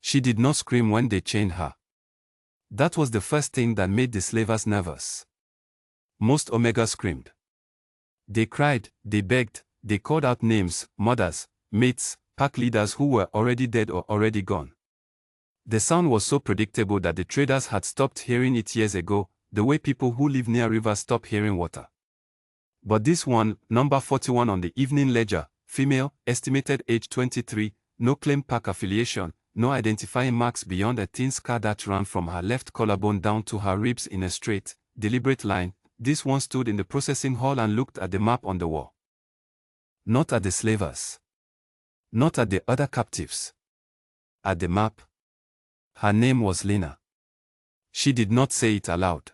She did not scream when they chained her. That was the first thing that made the slavers nervous. Most Omega screamed. They cried, they begged, they called out names, mothers, mates, pack leaders who were already dead or already gone. The sound was so predictable that the traders had stopped hearing it years ago, the way people who live near rivers stop hearing water. But this one, number 41 on the evening ledger, female, estimated age 23, no claim pack affiliation, no identifying marks beyond a thin scar that ran from her left collarbone down to her ribs in a straight, deliberate line. This one stood in the processing hall and looked at the map on the wall. Not at the slavers. Not at the other captives. At the map. Her name was Lena. She did not say it aloud.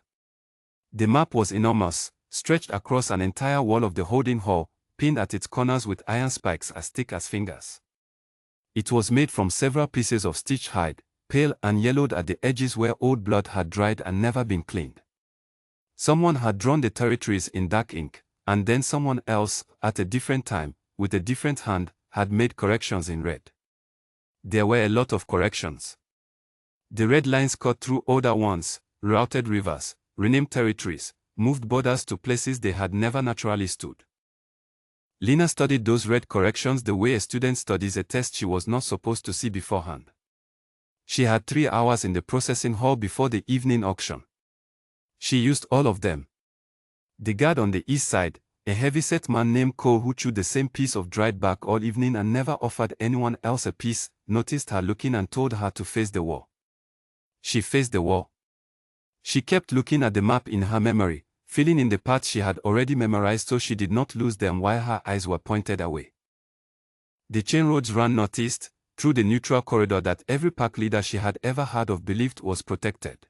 The map was enormous, stretched across an entire wall of the holding hall, pinned at its corners with iron spikes as thick as fingers. It was made from several pieces of stitched hide, pale and yellowed at the edges where old blood had dried and never been cleaned. Someone had drawn the territories in dark ink, and then someone else, at a different time, with a different hand, had made corrections in red. There were a lot of corrections. The red lines cut through older ones, routed rivers, renamed territories, moved borders to places they had never naturally stood. Lena studied those red corrections the way a student studies a test she was not supposed to see beforehand. She had 3 hours in the processing hall before the evening auction. She used all of them. The guard on the east side, a heavy-set man named Cole who chewed the same piece of dried bark all evening and never offered anyone else a piece, noticed her looking and told her to face the wall. She faced the wall. She kept looking at the map in her memory, filling in the parts she had already memorized so she did not lose them while her eyes were pointed away. The chain roads ran northeast, through the neutral corridor that every pack leader she had ever heard of believed was protected.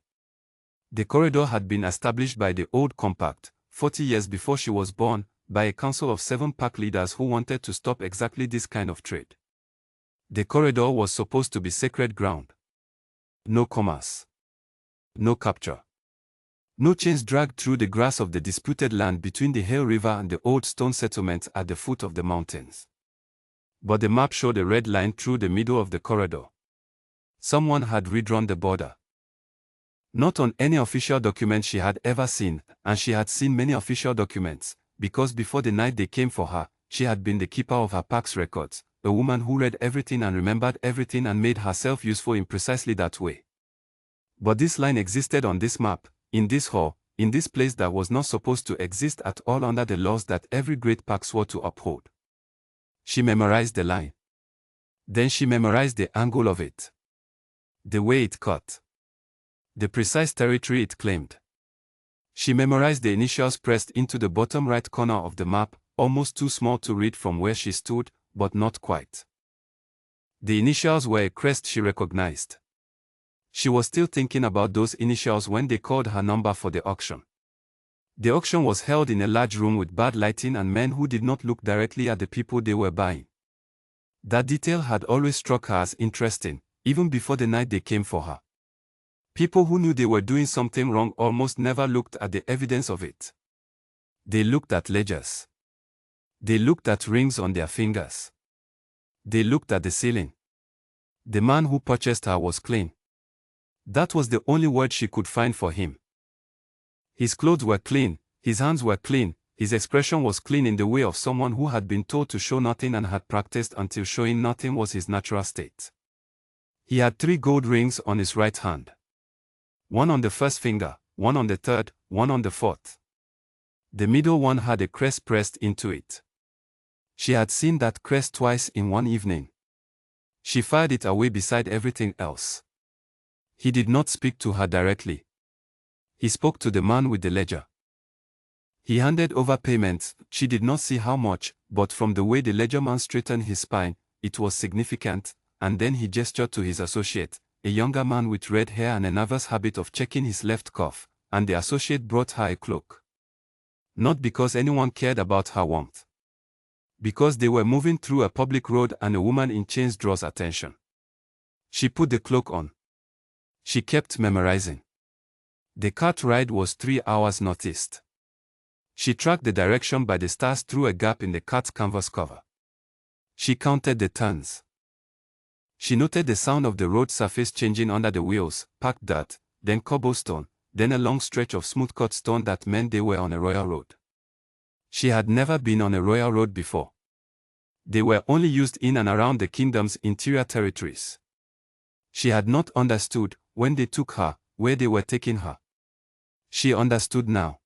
The corridor had been established by the old compact, 40 years before she was born, by a council of 7 pack leaders who wanted to stop exactly this kind of trade. The corridor was supposed to be sacred ground. No commerce. No capture. No chains dragged through the grass of the disputed land between the Hale River and the old stone settlement at the foot of the mountains. But the map showed a red line through the middle of the corridor. Someone had redrawn the border. Not on any official document she had ever seen, and she had seen many official documents, because before the night they came for her, she had been the keeper of her pack's records, a woman who read everything and remembered everything and made herself useful in precisely that way. But this line existed on this map, in this hall, in this place that was not supposed to exist at all under the laws that every great pack swore to uphold. She memorized the line. Then she memorized the angle of it. The way it cut. The precise territory it claimed. She memorized the initials pressed into the bottom right corner of the map, almost too small to read from where she stood, but not quite. The initials were a crest she recognized. She was still thinking about those initials when they called her number for the auction. The auction was held in a large room with bad lighting and men who did not look directly at the people they were buying. That detail had always struck her as interesting, even before the night they came for her. People who knew they were doing something wrong almost never looked at the evidence of it. They looked at ledgers. They looked at rings on their fingers. They looked at the ceiling. The man who purchased her was clean. That was the only word she could find for him. His clothes were clean, his hands were clean, his expression was clean in the way of someone who had been told to show nothing and had practiced until showing nothing was his natural state. He had 3 gold rings on his right hand. 1 on the first finger, 1 on the third, 1 on the fourth. The middle one had a crest pressed into it. She had seen that crest twice in one evening. She filed it away beside everything else. He did not speak to her directly. He spoke to the man with the ledger. He handed over payments. She did not see how much, but from the way the ledgerman straightened his spine, it was significant, and then he gestured to his associate, a younger man with red hair and a nervous habit of checking his left cuff, and the associate brought her a cloak. Not because anyone cared about her warmth. Because they were moving through a public road and a woman in chains draws attention. She put the cloak on. She kept memorizing. The cart ride was 3 hours northeast. She tracked the direction by the stars through a gap in the cart's canvas cover. She counted the turns. She noted the sound of the road surface changing under the wheels, packed dirt, then cobblestone, then a long stretch of smooth-cut stone that meant they were on a royal road. She had never been on a royal road before. They were only used in and around the kingdom's interior territories. She had not understood, when they took her, where they were taking her. She understood now.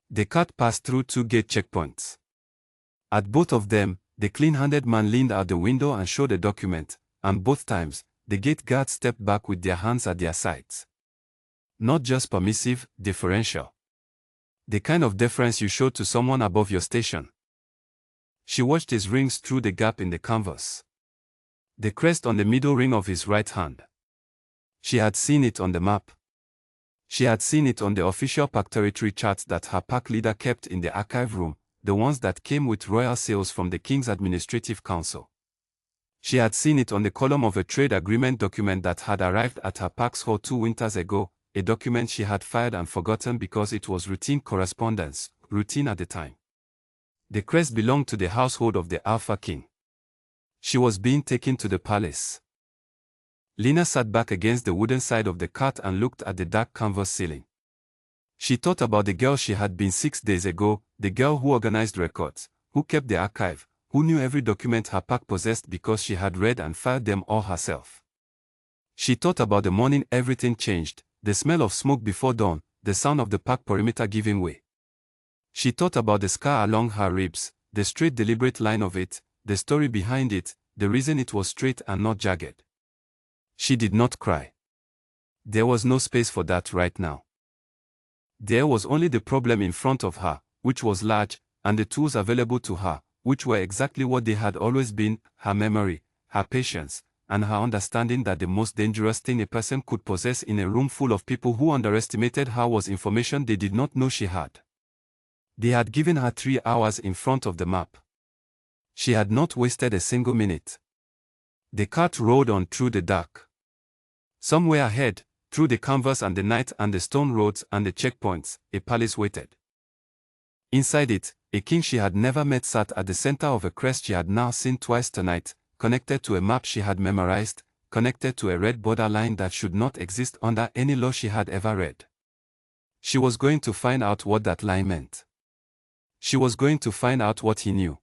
The cart passed through 2 gate checkpoints. At both of them, the clean-handed man leaned out the window and showed a document, and both times, the gate guards stepped back with their hands at their sides. Not just permissive, deferential. The kind of deference you show to someone above your station. She watched his rings through the gap in the canvas. The crest on the middle ring of his right hand. She had seen it on the map. She had seen it on the official park territory charts that her park leader kept in the archive room, the ones that came with royal seals from the King's Administrative Council. She had seen it on the column of a trade agreement document that had arrived at her park's hall 2 winters ago, a document she had filed and forgotten because it was routine correspondence, routine at the time. The crest belonged to the household of the Alpha King. She was being taken to the palace. Lena sat back against the wooden side of the cart and looked at the dark canvas ceiling. She thought about the girl she had been 6 days ago, the girl who organized records, who kept the archive, who knew every document her park possessed because she had read and filed them all herself. She thought about the morning everything changed, the smell of smoke before dawn, the sound of the park perimeter giving way. She thought about the scar along her ribs, the straight deliberate line of it, the story behind it, the reason it was straight and not jagged. She did not cry. There was no space for that right now. There was only the problem in front of her, which was large, and the tools available to her, which were exactly what they had always been, her memory, her patience, and her understanding that the most dangerous thing a person could possess in a room full of people who underestimated her was information they did not know she had. They had given her 3 hours in front of the map. She had not wasted a single minute. The cart rode on through the dark. Somewhere ahead, through the canvas and the night and the stone roads and the checkpoints, a palace waited. Inside it, a king she had never met sat at the center of a crest she had now seen twice tonight, connected to a map she had memorized, connected to a red borderline that should not exist under any law she had ever read. She was going to find out what that line meant. She was going to find out what he knew.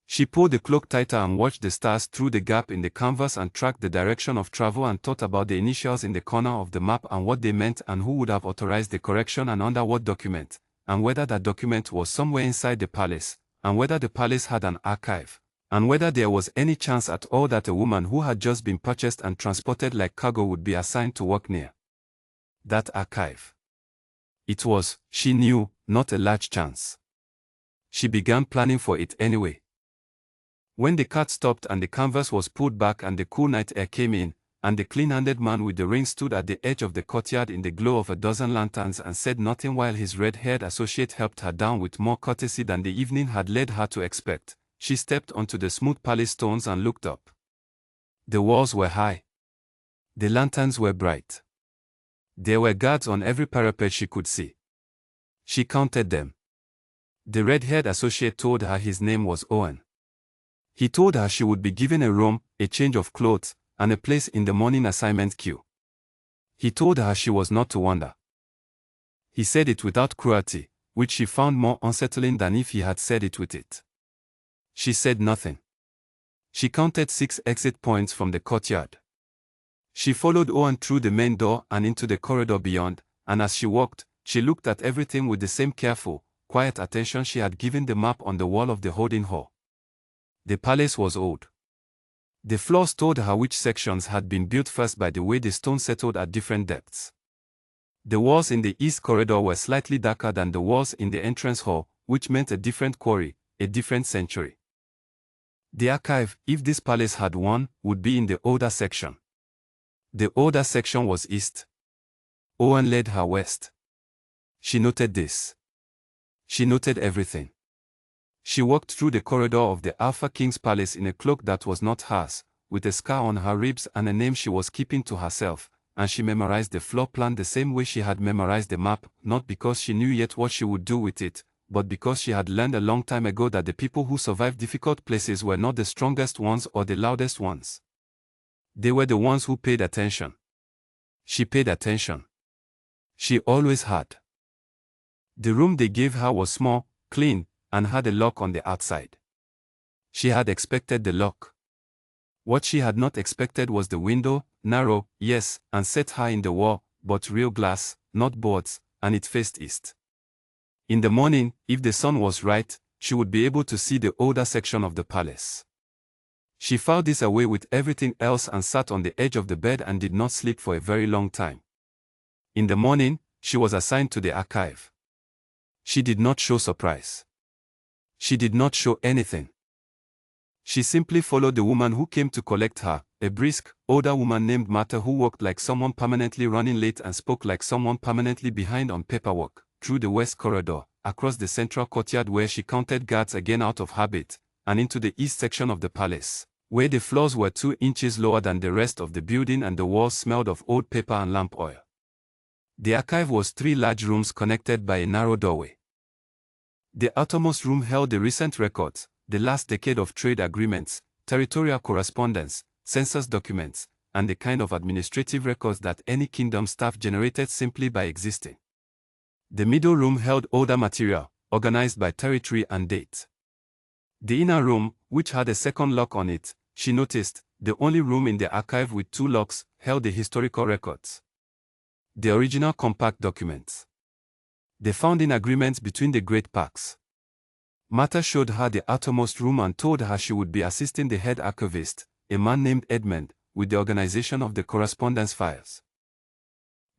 She pulled the cloak tighter and watched the stars through the gap in the canvas and tracked the direction of travel and thought about the initials in the corner of the map and what they meant and who would have authorized the correction and under what document, and whether that document was somewhere inside the palace, and whether the palace had an archive, and whether there was any chance at all that a woman who had just been purchased and transported like cargo would be assigned to work near that archive. It was, she knew, not a large chance. She began planning for it anyway. When the cart stopped and the canvas was pulled back and the cool night air came in, and the clean-handed man with the ring stood at the edge of the courtyard in the glow of a dozen lanterns and said nothing while his red-haired associate helped her down with more courtesy than the evening had led her to expect, she stepped onto the smooth palace stones and looked up. The walls were high. The lanterns were bright. There were guards on every parapet she could see. She counted them. The red-haired associate told her his name was Owen. He told her she would be given a room, a change of clothes, and a place in the morning assignment queue. He told her she was not to wonder. He said it without cruelty, which she found more unsettling than if he had said it with it. She said nothing. She counted 6 exit points from the courtyard. She followed Owen through the main door and into the corridor beyond, and as she walked, she looked at everything with the same careful, quiet attention she had given the map on the wall of the holding hall. The palace was old. The floors told her which sections had been built first by the way the stone settled at different depths. The walls in the east corridor were slightly darker than the walls in the entrance hall, which meant a different quarry, a different century. The archive, if this palace had one, would be in the older section. The older section was east. Owen led her west. She noted this. She noted everything. She walked through the corridor of the Alpha King's palace in a cloak that was not hers, with a scar on her ribs and a name she was keeping to herself, and she memorized the floor plan the same way she had memorized the map, not because she knew yet what she would do with it, but because she had learned a long time ago that the people who survived difficult places were not the strongest ones or the loudest ones. They were the ones who paid attention. She paid attention. She always had. The room they gave her was small, clean, and had a lock on the outside. She had expected the lock. What she had not expected was the window, narrow, yes, and set high in the wall, but real glass, not boards, and it faced east. In the morning, if the sun was right, she would be able to see the older section of the palace. She filed this away with everything else and sat on the edge of the bed and did not sleep for a very long time. In the morning, she was assigned to the archive. She did not show surprise. She did not show anything. She simply followed the woman who came to collect her, a brisk, older woman named Martha who walked like someone permanently running late and spoke like someone permanently behind on paperwork, through the west corridor, across the central courtyard where she counted guards again out of habit, and into the east section of the palace, where the floors were 2 inches lower than the rest of the building and the walls smelled of old paper and lamp oil. The archive was 3 large rooms connected by a narrow doorway. The outermost room held the recent records, the last decade of trade agreements, territorial correspondence, census documents, and the kind of administrative records that any kingdom staff generated simply by existing. The middle room held older material, organized by territory and date. The inner room, which had a second lock on it, she noticed, the only room in the archive with 2 locks, held the historical records. The original compact documents. The founding agreements between the great parks. Martha showed her the outermost room and told her she would be assisting the head archivist, a man named Edmund, with the organization of the correspondence files.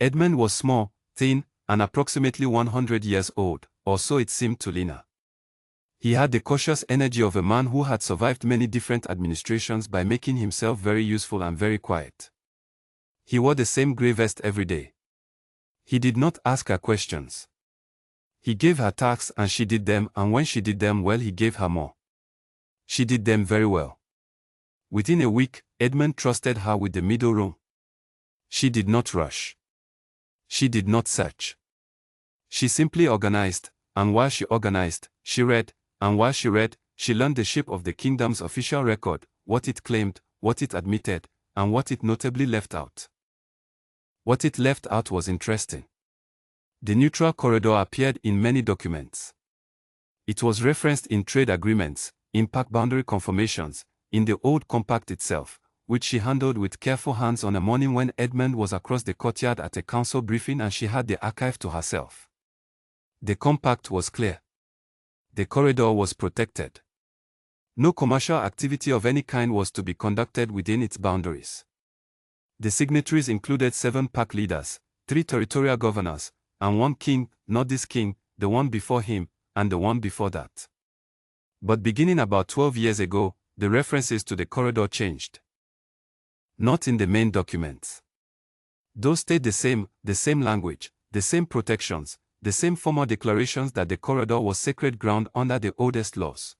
Edmund was small, thin, and approximately 100 years old, or so it seemed to Lena. He had the cautious energy of a man who had survived many different administrations by making himself very useful and very quiet. He wore the same grey vest every day. He did not ask her questions. He gave her tasks and she did them, and when she did them well he gave her more. She did them very well. Within a week, Edmund trusted her with the middle room. She did not rush. She did not search. She simply organized, and while she organized, she read, and while she read, she learned the shape of the kingdom's official record, what it claimed, what it admitted, and what it notably left out. What it left out was interesting. The neutral corridor appeared in many documents. It was referenced in trade agreements, in park boundary confirmations, in the old compact itself, which she handled with careful hands on a morning when Edmund was across the courtyard at a council briefing and she had the archive to herself. The compact was clear. The corridor was protected. No commercial activity of any kind was to be conducted within its boundaries. The signatories included 7 park leaders, 3 territorial governors, and 1 king, not this king, the one before him, and the one before that. But beginning about 12 years ago, the references to the corridor changed. Not in the main documents. Those stayed the same language, the same protections, the same formal declarations that the corridor was sacred ground under the oldest laws.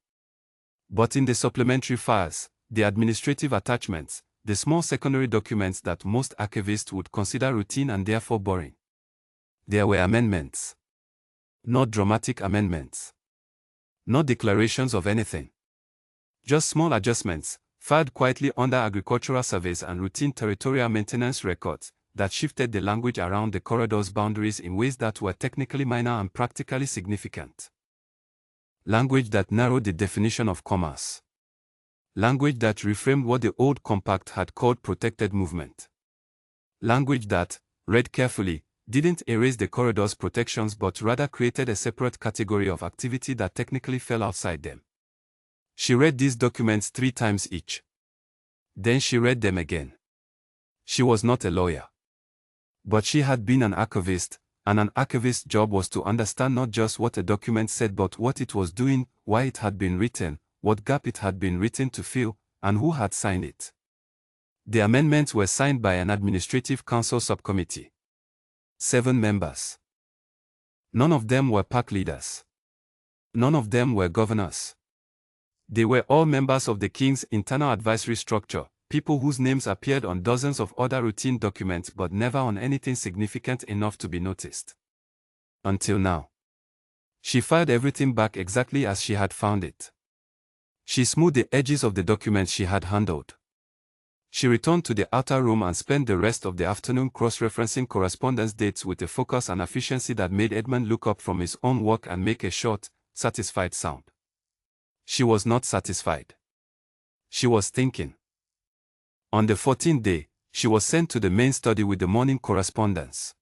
But in the supplementary files, the administrative attachments, the small secondary documents that most archivists would consider routine and therefore boring. There were amendments. Not dramatic amendments. Not declarations of anything. Just small adjustments, filed quietly under agricultural surveys and routine territorial maintenance records, that shifted the language around the corridor's boundaries in ways that were technically minor and practically significant. Language that narrowed the definition of commerce. Language that reframed what the old compact had called protected movement. Language that, read carefully, didn't erase the corridor's protections but rather created a separate category of activity that technically fell outside them. She read these documents 3 times each. Then she read them again. She was not a lawyer. But she had been an archivist, and an archivist's job was to understand not just what a document said but what it was doing, why it had been written, what gap it had been written to fill, and who had signed it. The amendments were signed by an administrative council subcommittee. 7 members. None of them were park leaders. None of them were governors. They were all members of the king's internal advisory structure, people whose names appeared on dozens of other routine documents but never on anything significant enough to be noticed. Until now. She filed everything back exactly as she had found it. She smoothed the edges of the documents she had handled. She returned to the outer room and spent the rest of the afternoon cross-referencing correspondence dates with a focus and efficiency that made Edmund look up from his own work and make a short, satisfied sound. She was not satisfied. She was thinking. On the 14th day, she was sent to the main study with the morning correspondence.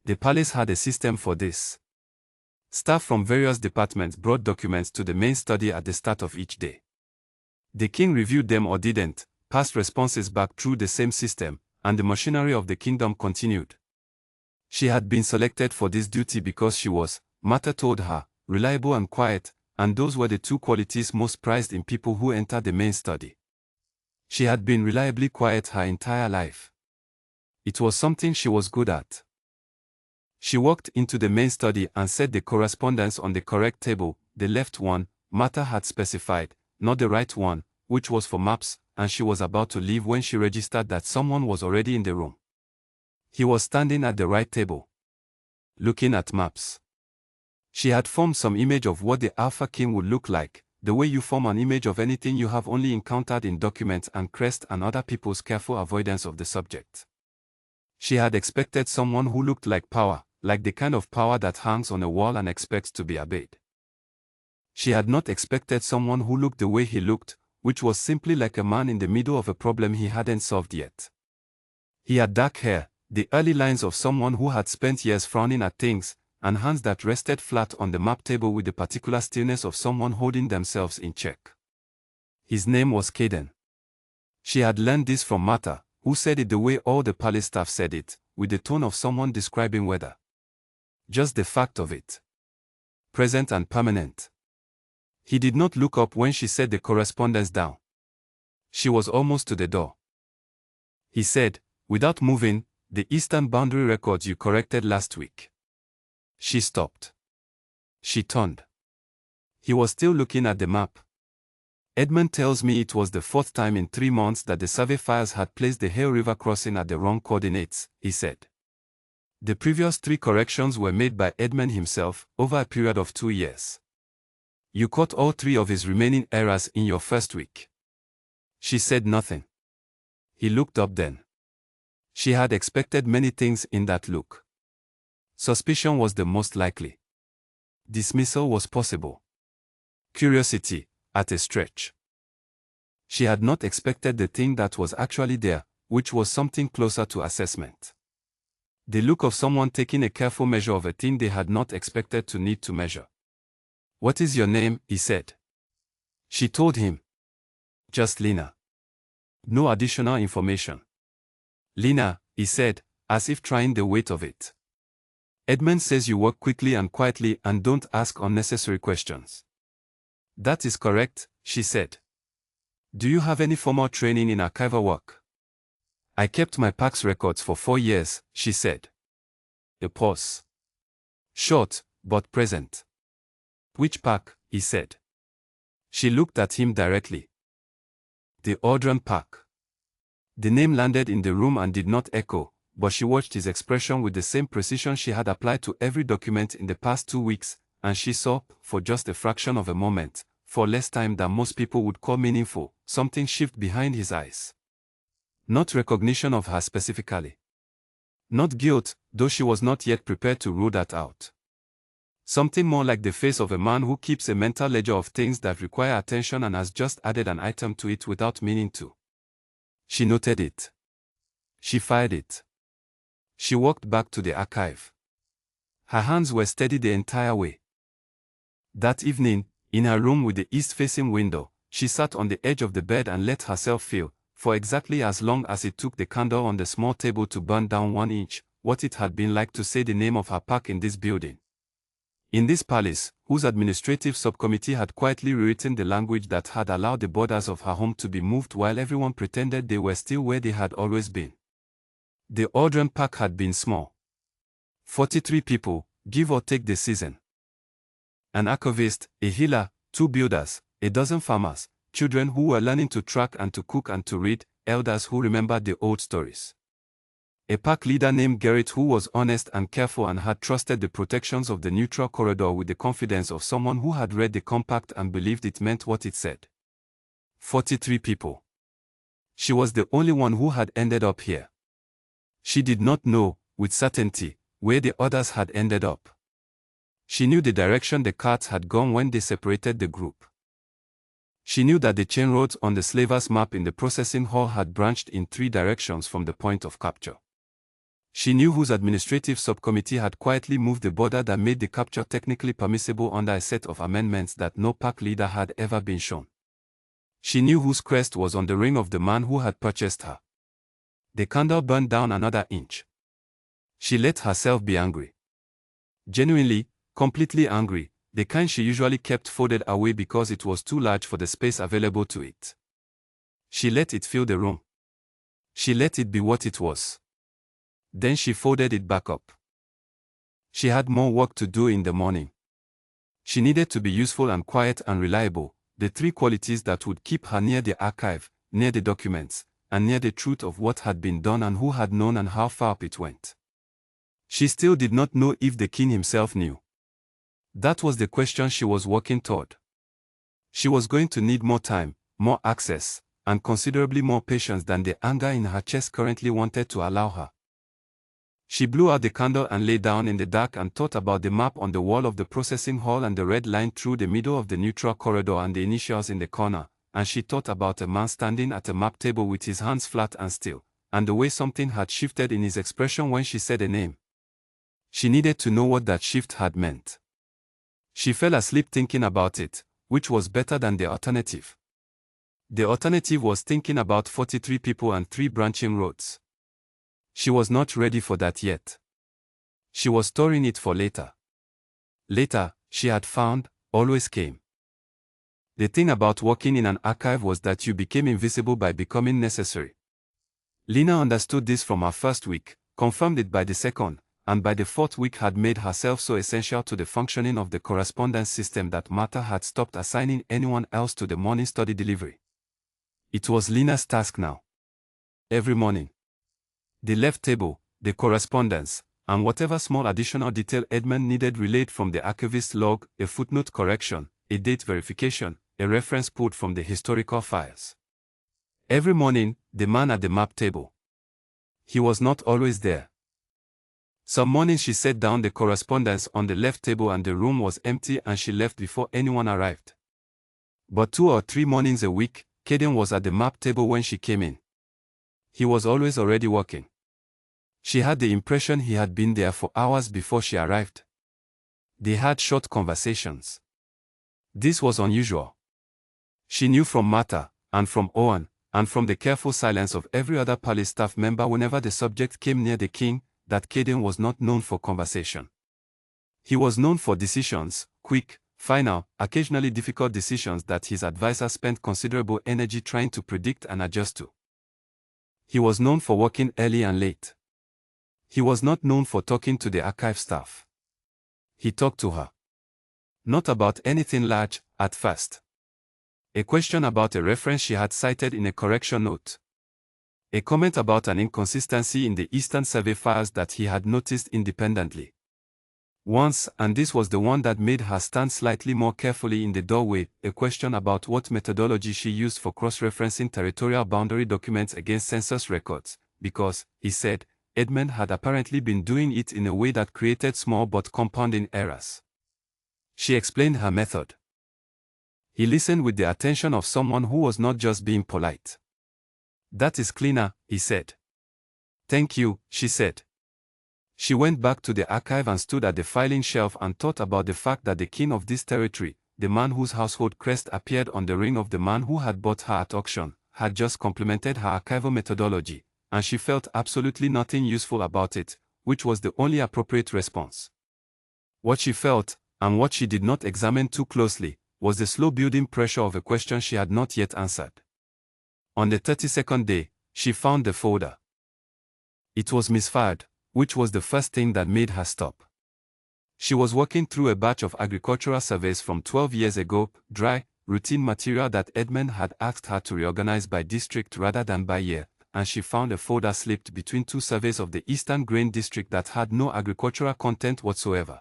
The palace had a system for this. Staff from various departments brought documents to the main study at the start of each day. The king reviewed them or didn't, passed responses back through the same system, and the machinery of the kingdom continued. She had been selected for this duty because she was, Mata told her, reliable and quiet, and those were the two qualities most prized in people who entered the main study. She had been reliably quiet her entire life. It was something she was good at. She walked into the main study and set the correspondence on the correct table, the left one, Mata had specified, not the right one, which was for maps, and she was about to leave when she registered that someone was already in the room. He was standing at the right table, looking at maps. She had formed some image of what the Alpha King would look like, the way you form an image of anything you have only encountered in documents and crest and other people's careful avoidance of the subject. She had expected someone who looked like power, like the kind of power that hangs on a wall and expects to be obeyed. She had not expected someone who looked the way he looked, which was simply like a man in the middle of a problem he hadn't solved yet. He had dark hair, the early lines of someone who had spent years frowning at things, and hands that rested flat on the map table with the particular stillness of someone holding themselves in check. His name was Caden. She had learned this from Mata, who said it the way all the palace staff said it, with the tone of someone describing weather. Just the fact of it. Present and permanent. He did not look up when she set the correspondence down. She was almost to the door. He said, without moving, the eastern boundary records you corrected last week. She stopped. She turned. He was still looking at the map. Edmund tells me it was the 4th time in 3 months that the survey files had placed the Hale River crossing at the wrong coordinates, he said. The previous 3 corrections were made by Edmund himself, over a period of 2 years. You caught all 3 of his remaining errors in your first week. She said nothing. He looked up then. She had expected many things in that look. Suspicion was the most likely. Dismissal was possible. Curiosity, at a stretch. She had not expected the thing that was actually there, which was something closer to assessment. The look of someone taking a careful measure of a thing they had not expected to need to measure. What is your name? He said. She told him. Just Lena. No additional information. Lena, he said, as if trying the weight of it. Edmund says you work quickly and quietly and don't ask unnecessary questions. That is correct, she said. Do you have any formal training in archival work? I kept my PAX records for 4 years, she said. A pause. Short, but present. Which pack? He said. She looked at him directly. The Audran pack. The name landed in the room and did not echo, but she watched his expression with the same precision she had applied to every document in the past 2 weeks, and she saw, for just a fraction of a moment, for less time than most people would call meaningful, something shift behind his eyes. Not recognition of her specifically. Not guilt, though she was not yet prepared to rule that out. Something more like the face of a man who keeps a mental ledger of things that require attention and has just added an item to it without meaning to. She noted it. She fired it. She walked back to the archive. Her hands were steady the entire way. That evening, in her room with the east-facing window, she sat on the edge of the bed and let herself feel, for exactly as long as it took the candle on the small table to burn down 1 inch, what it had been like to say the name of her pack in this building. In this palace, whose administrative subcommittee had quietly rewritten the language that had allowed the borders of her home to be moved while everyone pretended they were still where they had always been. The Audran pack had been small. 43 people, give or take the season. An archivist, a healer, 2 builders, a dozen farmers, children who were learning to track and to cook and to read, elders who remembered the old stories. A pack leader named Gerrit who was honest and careful and had trusted the protections of the neutral corridor with the confidence of someone who had read the compact and believed it meant what it said. 43 people. She was the only one who had ended up here. She did not know, with certainty, where the others had ended up. She knew the direction the carts had gone when they separated the group. She knew that the chain roads on the slavers' map in the processing hall had branched in 3 directions from the point of capture. She knew whose administrative subcommittee had quietly moved the border that made the capture technically permissible under a set of amendments that no pack leader had ever been shown. She knew whose crest was on the ring of the man who had purchased her. The candle burned down another inch. She let herself be angry. Genuinely, completely angry, the kind she usually kept folded away because it was too large for the space available to it. She let it fill the room. She let it be what it was. Then she folded it back up. She had more work to do in the morning. She needed to be useful and quiet and reliable, the 3 qualities that would keep her near the archive, near the documents, and near the truth of what had been done and who had known and how far up it went. She still did not know if the king himself knew. That was the question she was working toward. She was going to need more time, more access, and considerably more patience than the anger in her chest currently wanted to allow her. She blew out the candle and lay down in the dark and thought about the map on the wall of the processing hall and the red line through the middle of the neutral corridor and the initials in the corner, and she thought about a man standing at a map table with his hands flat and still, and the way something had shifted in his expression when she said a name. She needed to know what that shift had meant. She fell asleep thinking about it, which was better than the alternative. The alternative was thinking about 43 people and 3 branching roads. She was not ready for that yet. She was storing it for later. Later, she had found, always came. The thing about working in an archive was that you became invisible by becoming necessary. Lena understood this from her first week, confirmed it by the second, and by the 4th week had made herself so essential to the functioning of the correspondence system that Martha had stopped assigning anyone else to the morning study delivery. It was Lena's task now. Every morning. The left table, the correspondence, and whatever small additional detail Edmund needed relayed from the archivist log, a footnote correction, a date verification, a reference pulled from the historical files. Every morning, the man at the map table. He was not always there. Some mornings she set down the correspondence on the left table and the room was empty and she left before anyone arrived. But 2 or 3 mornings a week, Caden was at the map table when she came in. He was always already working. She had the impression he had been there for hours before she arrived. They had short conversations. This was unusual. She knew from Martha, and from Owen, and from the careful silence of every other palace staff member whenever the subject came near the king, that Caden was not known for conversation. He was known for decisions, quick, final, occasionally difficult decisions that his advisor spent considerable energy trying to predict and adjust to. He was known for working early and late. He was not known for talking to the archive staff. He talked to her. Not about anything large, at first. A question about a reference she had cited in a correction note. A comment about an inconsistency in the Eastern Survey files that he had noticed independently. Once, and this was the one that made her stand slightly more carefully in the doorway, a question about what methodology she used for cross-referencing territorial boundary documents against census records, because, he said, Edmund had apparently been doing it in a way that created small but compounding errors. She explained her method. He listened with the attention of someone who was not just being polite. "That is cleaner," he said. "Thank you," she said. She went back to the archive and stood at the filing shelf and thought about the fact that the king of this territory, the man whose household crest appeared on the ring of the man who had bought her at auction, had just complimented her archival methodology, and she felt absolutely nothing useful about it, which was the only appropriate response. What she felt, and what she did not examine too closely, was the slow building pressure of a question she had not yet answered. On the 32nd day, she found the folder. It was misfired, which was the first thing that made her stop. She was working through a batch of agricultural surveys from 12 years ago, dry, routine material that Edmund had asked her to reorganize by district rather than by year, and she found a folder slipped between 2 surveys of the Eastern Grain District that had no agricultural content whatsoever.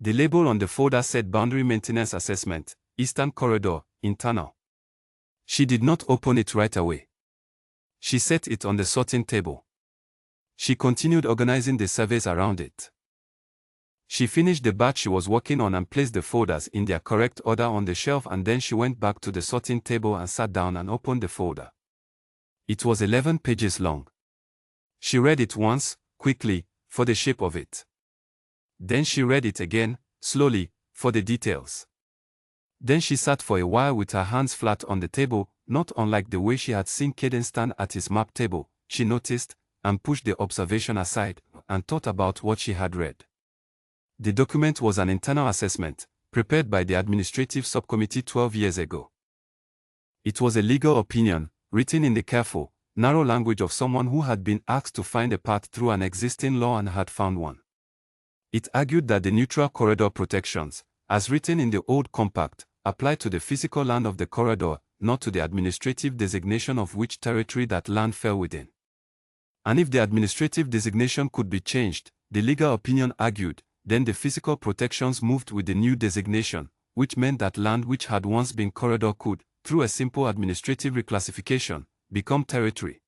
The label on the folder said Boundary Maintenance Assessment, Eastern Corridor, Internal. She did not open it right away. She set it on the sorting table. She continued organizing the surveys around it. She finished the batch she was working on and placed the folders in their correct order on the shelf, and then she went back to the sorting table and sat down and opened the folder. It was 11 pages long. She read it once, quickly, for the shape of it. Then she read it again, slowly, for the details. Then she sat for a while with her hands flat on the table, not unlike the way she had seen Caden stand at his map table. She noticed, and pushed the observation aside, and thought about what she had read. The document was an internal assessment, prepared by the administrative subcommittee 12 years ago. It was a legal opinion, written in the careful, narrow language of someone who had been asked to find a path through an existing law and had found one. It argued that the neutral corridor protections, as written in the old compact, applied to the physical land of the corridor, not to the administrative designation of which territory that land fell within. And if the administrative designation could be changed, the legal opinion argued, then the physical protections moved with the new designation, which meant that land which had once been corridor could, through a simple administrative reclassification, become territory.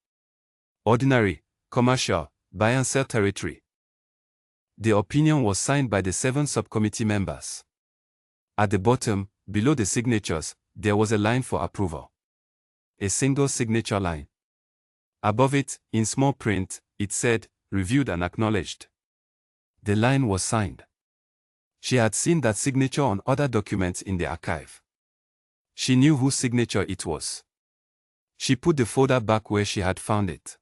Ordinary, commercial, buy and sell territory. The opinion was signed by the 7 subcommittee members. At the bottom, below the signatures, there was a line for approval. A single signature line. Above it, in small print, it said, "Reviewed and acknowledged." The line was signed. She had seen that signature on other documents in the archive. She knew whose signature it was. She put the folder back where she had found it.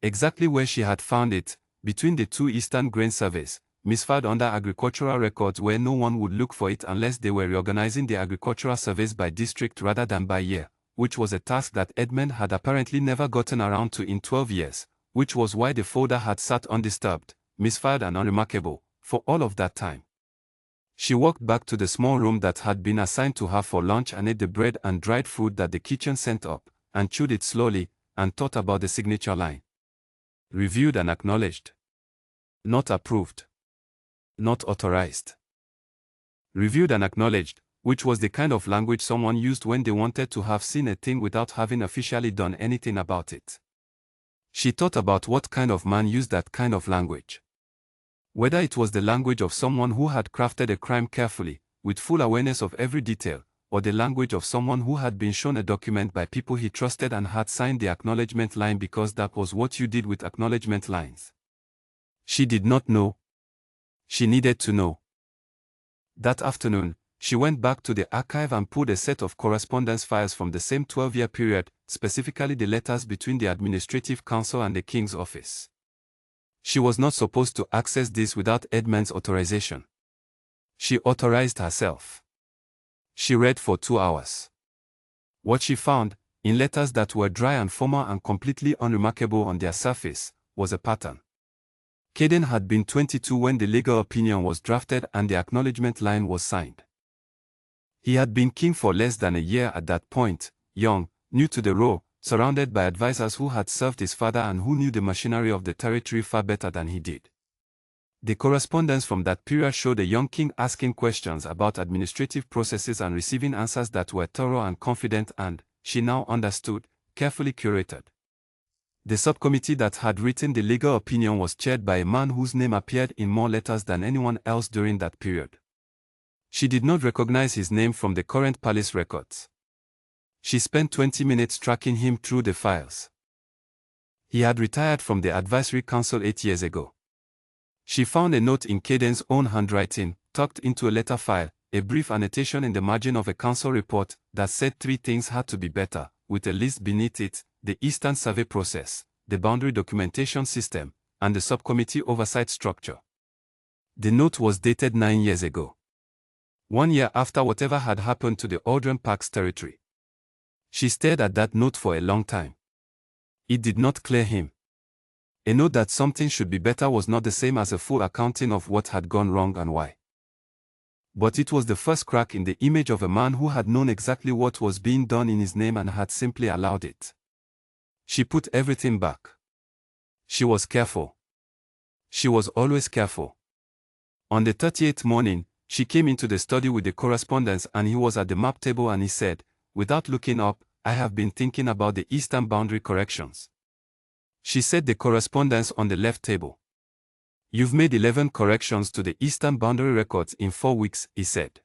Exactly where she had found it, between the 2 Eastern grain surveys, misfiled under agricultural records where no one would look for it unless they were reorganizing the agricultural surveys by district rather than by year, which was a task that Edmund had apparently never gotten around to in 12 years, which was why the folder had sat undisturbed, misfiled and unremarkable, for all of that time. She walked back to the small room that had been assigned to her for lunch and ate the bread and dried fruit that the kitchen sent up, and chewed it slowly, and thought about the signature line. Reviewed and acknowledged. Not approved. Not authorized. Reviewed and acknowledged, which was the kind of language someone used when they wanted to have seen a thing without having officially done anything about it. She thought about what kind of man used that kind of language. Whether it was the language of someone who had crafted a crime carefully, with full awareness of every detail, or the language of someone who had been shown a document by people he trusted and had signed the acknowledgement line because that was what you did with acknowledgement lines. She did not know. She needed to know. That afternoon, she went back to the archive and pulled a set of correspondence files from the same 12-year period, specifically the letters between the Administrative Council and the King's office. She was not supposed to access this without Edmund's authorization. She authorized herself. She read for 2 hours. What she found, in letters that were dry and formal and completely unremarkable on their surface, was a pattern. Caden had been 22 when the legal opinion was drafted and the acknowledgement line was signed. He had been king for less than a year at that point, young, new to the role, surrounded by advisors who had served his father and who knew the machinery of the territory far better than he did. The correspondence from that period showed a young king asking questions about administrative processes and receiving answers that were thorough and confident and, she now understood, carefully curated. The subcommittee that had written the legal opinion was chaired by a man whose name appeared in more letters than anyone else during that period. She did not recognize his name from the current palace records. She spent 20 minutes tracking him through the files. He had retired from the advisory council 8 years ago. She found a note in Caden's own handwriting, tucked into a letter file, a brief annotation in the margin of a council report that said 3 things had to be better, with a list beneath it: the Eastern Survey process, the boundary documentation system, and the subcommittee oversight structure. The note was dated 9 years ago. 1 year after whatever had happened to the Aldrin Parks territory. She stared at that note for a long time. It did not clear him. A note that something should be better was not the same as a full accounting of what had gone wrong and why. But it was the first crack in the image of a man who had known exactly what was being done in his name and had simply allowed it. She put everything back. She was careful. She was always careful. On the 38th morning, she came into the study with the correspondence and he was at the map table and he said, without looking up, I have been thinking about the eastern boundary corrections. She said, the correspondence on the left table. You've made 11 corrections to the eastern boundary records in 4 weeks, he said.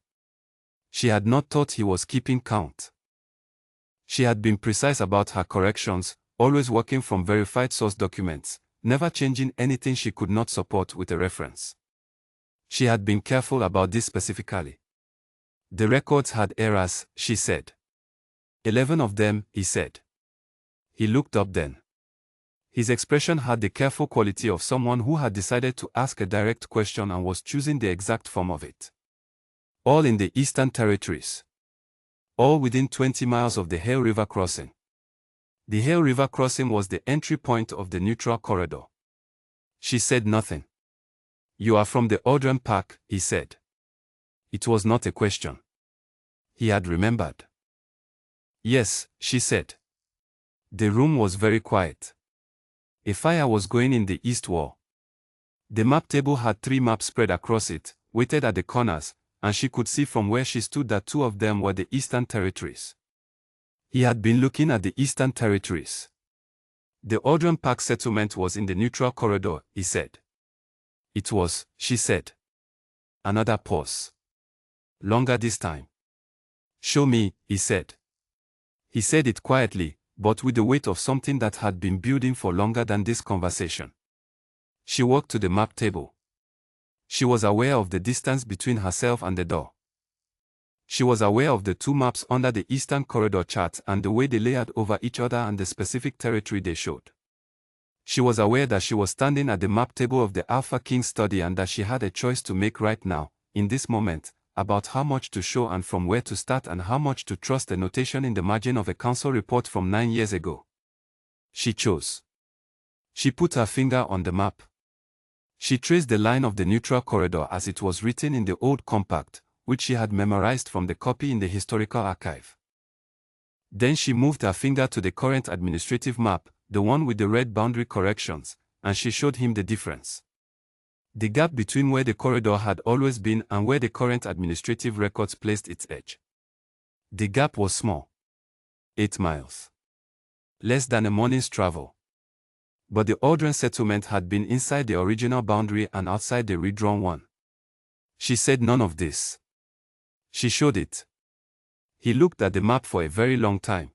She had not thought he was keeping count. She had been precise about her corrections, always working from verified source documents, never changing anything she could not support with a reference. She had been careful about this specifically. The records had errors, she said. 11 of them, he said. He looked up then. His expression had the careful quality of someone who had decided to ask a direct question and was choosing the exact form of it. All in the Eastern Territories. All within 20 miles of the Hale River crossing. The Hale River crossing was the entry point of the neutral corridor. She said nothing. You are from the Audran Park, he said. It was not a question. He had remembered. Yes, she said. The room was very quiet. A fire was going in the east wall. The map table had 3 maps spread across it, weighted at the corners, and she could see from where she stood that 2 of them were the Eastern Territories. He had been looking at the Eastern Territories. The Audran Park settlement was in the neutral corridor, he said. It was, she said. Another pause. Longer this time. Show me, he said. He said it quietly, but with the weight of something that had been building for longer than this conversation. She walked to the map table. She was aware of the distance between herself and the door. She was aware of the 2 maps under the Eastern Corridor chart and the way they layered over each other and the specific territory they showed. She was aware that she was standing at the map table of the Alpha King study and that she had a choice to make right now, in this moment, about how much to show and from where to start and how much to trust a notation in the margin of a council report from 9 years ago. She chose. She put her finger on the map. She traced the line of the neutral corridor as it was written in the old compact, which she had memorized from the copy in the historical archive. Then she moved her finger to the current administrative map, the one with the red boundary corrections, and she showed him the difference. The gap between where the corridor had always been and where the current administrative records placed its edge. The gap was small. 8 miles. Less than a morning's travel. But the Audran settlement had been inside the original boundary and outside the redrawn one. She said none of this. She showed it. He looked at the map for a very long time.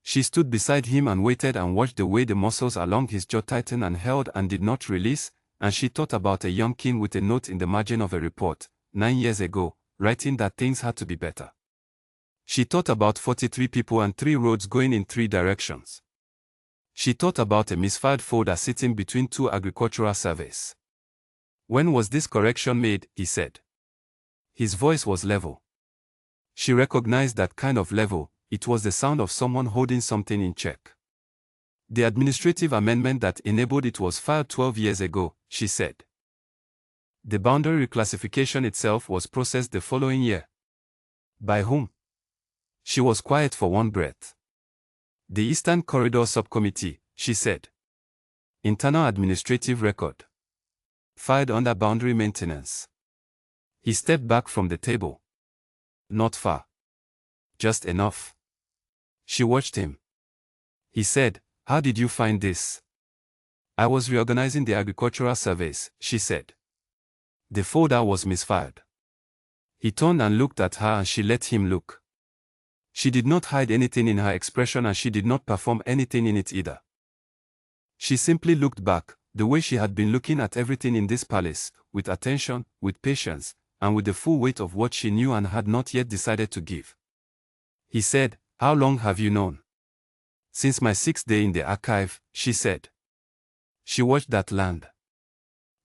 She stood beside him and waited and watched the way the muscles along his jaw tightened and held and did not release, and she thought about a young king with a note in the margin of a report, 9 years ago, writing that things had to be better. She thought about 43 people and 3 roads going in 3 directions. She thought about a misfired folder sitting between 2 agricultural surveys. When was this correction made? He said. His voice was level. She recognized that kind of level. It was the sound of someone holding something in check. The administrative amendment that enabled it was filed 12 years ago, she said. The boundary reclassification itself was processed the following year. By whom? She was quiet for one breath. The Eastern Corridor Subcommittee, she said. Internal administrative record. Filed under boundary maintenance. He stepped back from the table. Not far. Just enough. She watched him. He said, "How did you find this?" "I was reorganizing the agricultural surveys," she said. The folder was misfired. He turned and looked at her and she let him look. She did not hide anything in her expression and she did not perform anything in it either. She simply looked back, the way she had been looking at everything in this palace, with attention, with patience, and with the full weight of what she knew and had not yet decided to give. He said, "How long have you known?" "Since my 6th day in the archive," she said. She watched that land.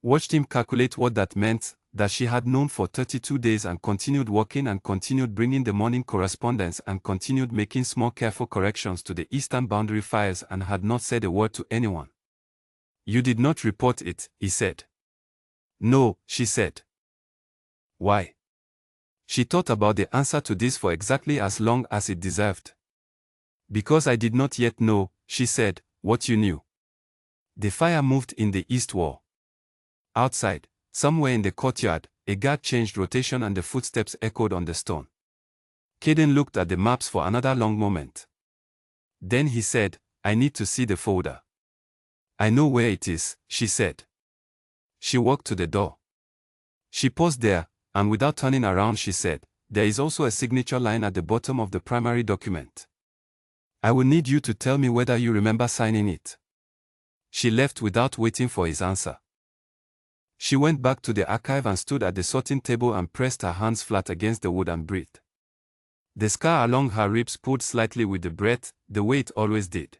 Watched him calculate what that meant, that she had known for 32 days and continued working and continued bringing the morning correspondence and continued making small careful corrections to the eastern boundary files and had not said a word to anyone. "You did not report it," he said. "No," she said. "Why?" She thought about the answer to this for exactly as long as it deserved. "Because I did not yet know," she said, "what you knew." The fire moved in the east wall. Outside, somewhere in the courtyard, a guard changed rotation and the footsteps echoed on the stone. Caden looked at the maps for another long moment. Then he said, I need to see the folder. I know where it is, she said. She walked to the door. She paused there, and without turning around she said, there is also a signature line at the bottom of the primary document. I will need you to tell me whether you remember signing it. She left without waiting for his answer. She went back to the archive and stood at the sorting table and pressed her hands flat against the wood and breathed. The scar along her ribs pulled slightly with the breath, the way it always did.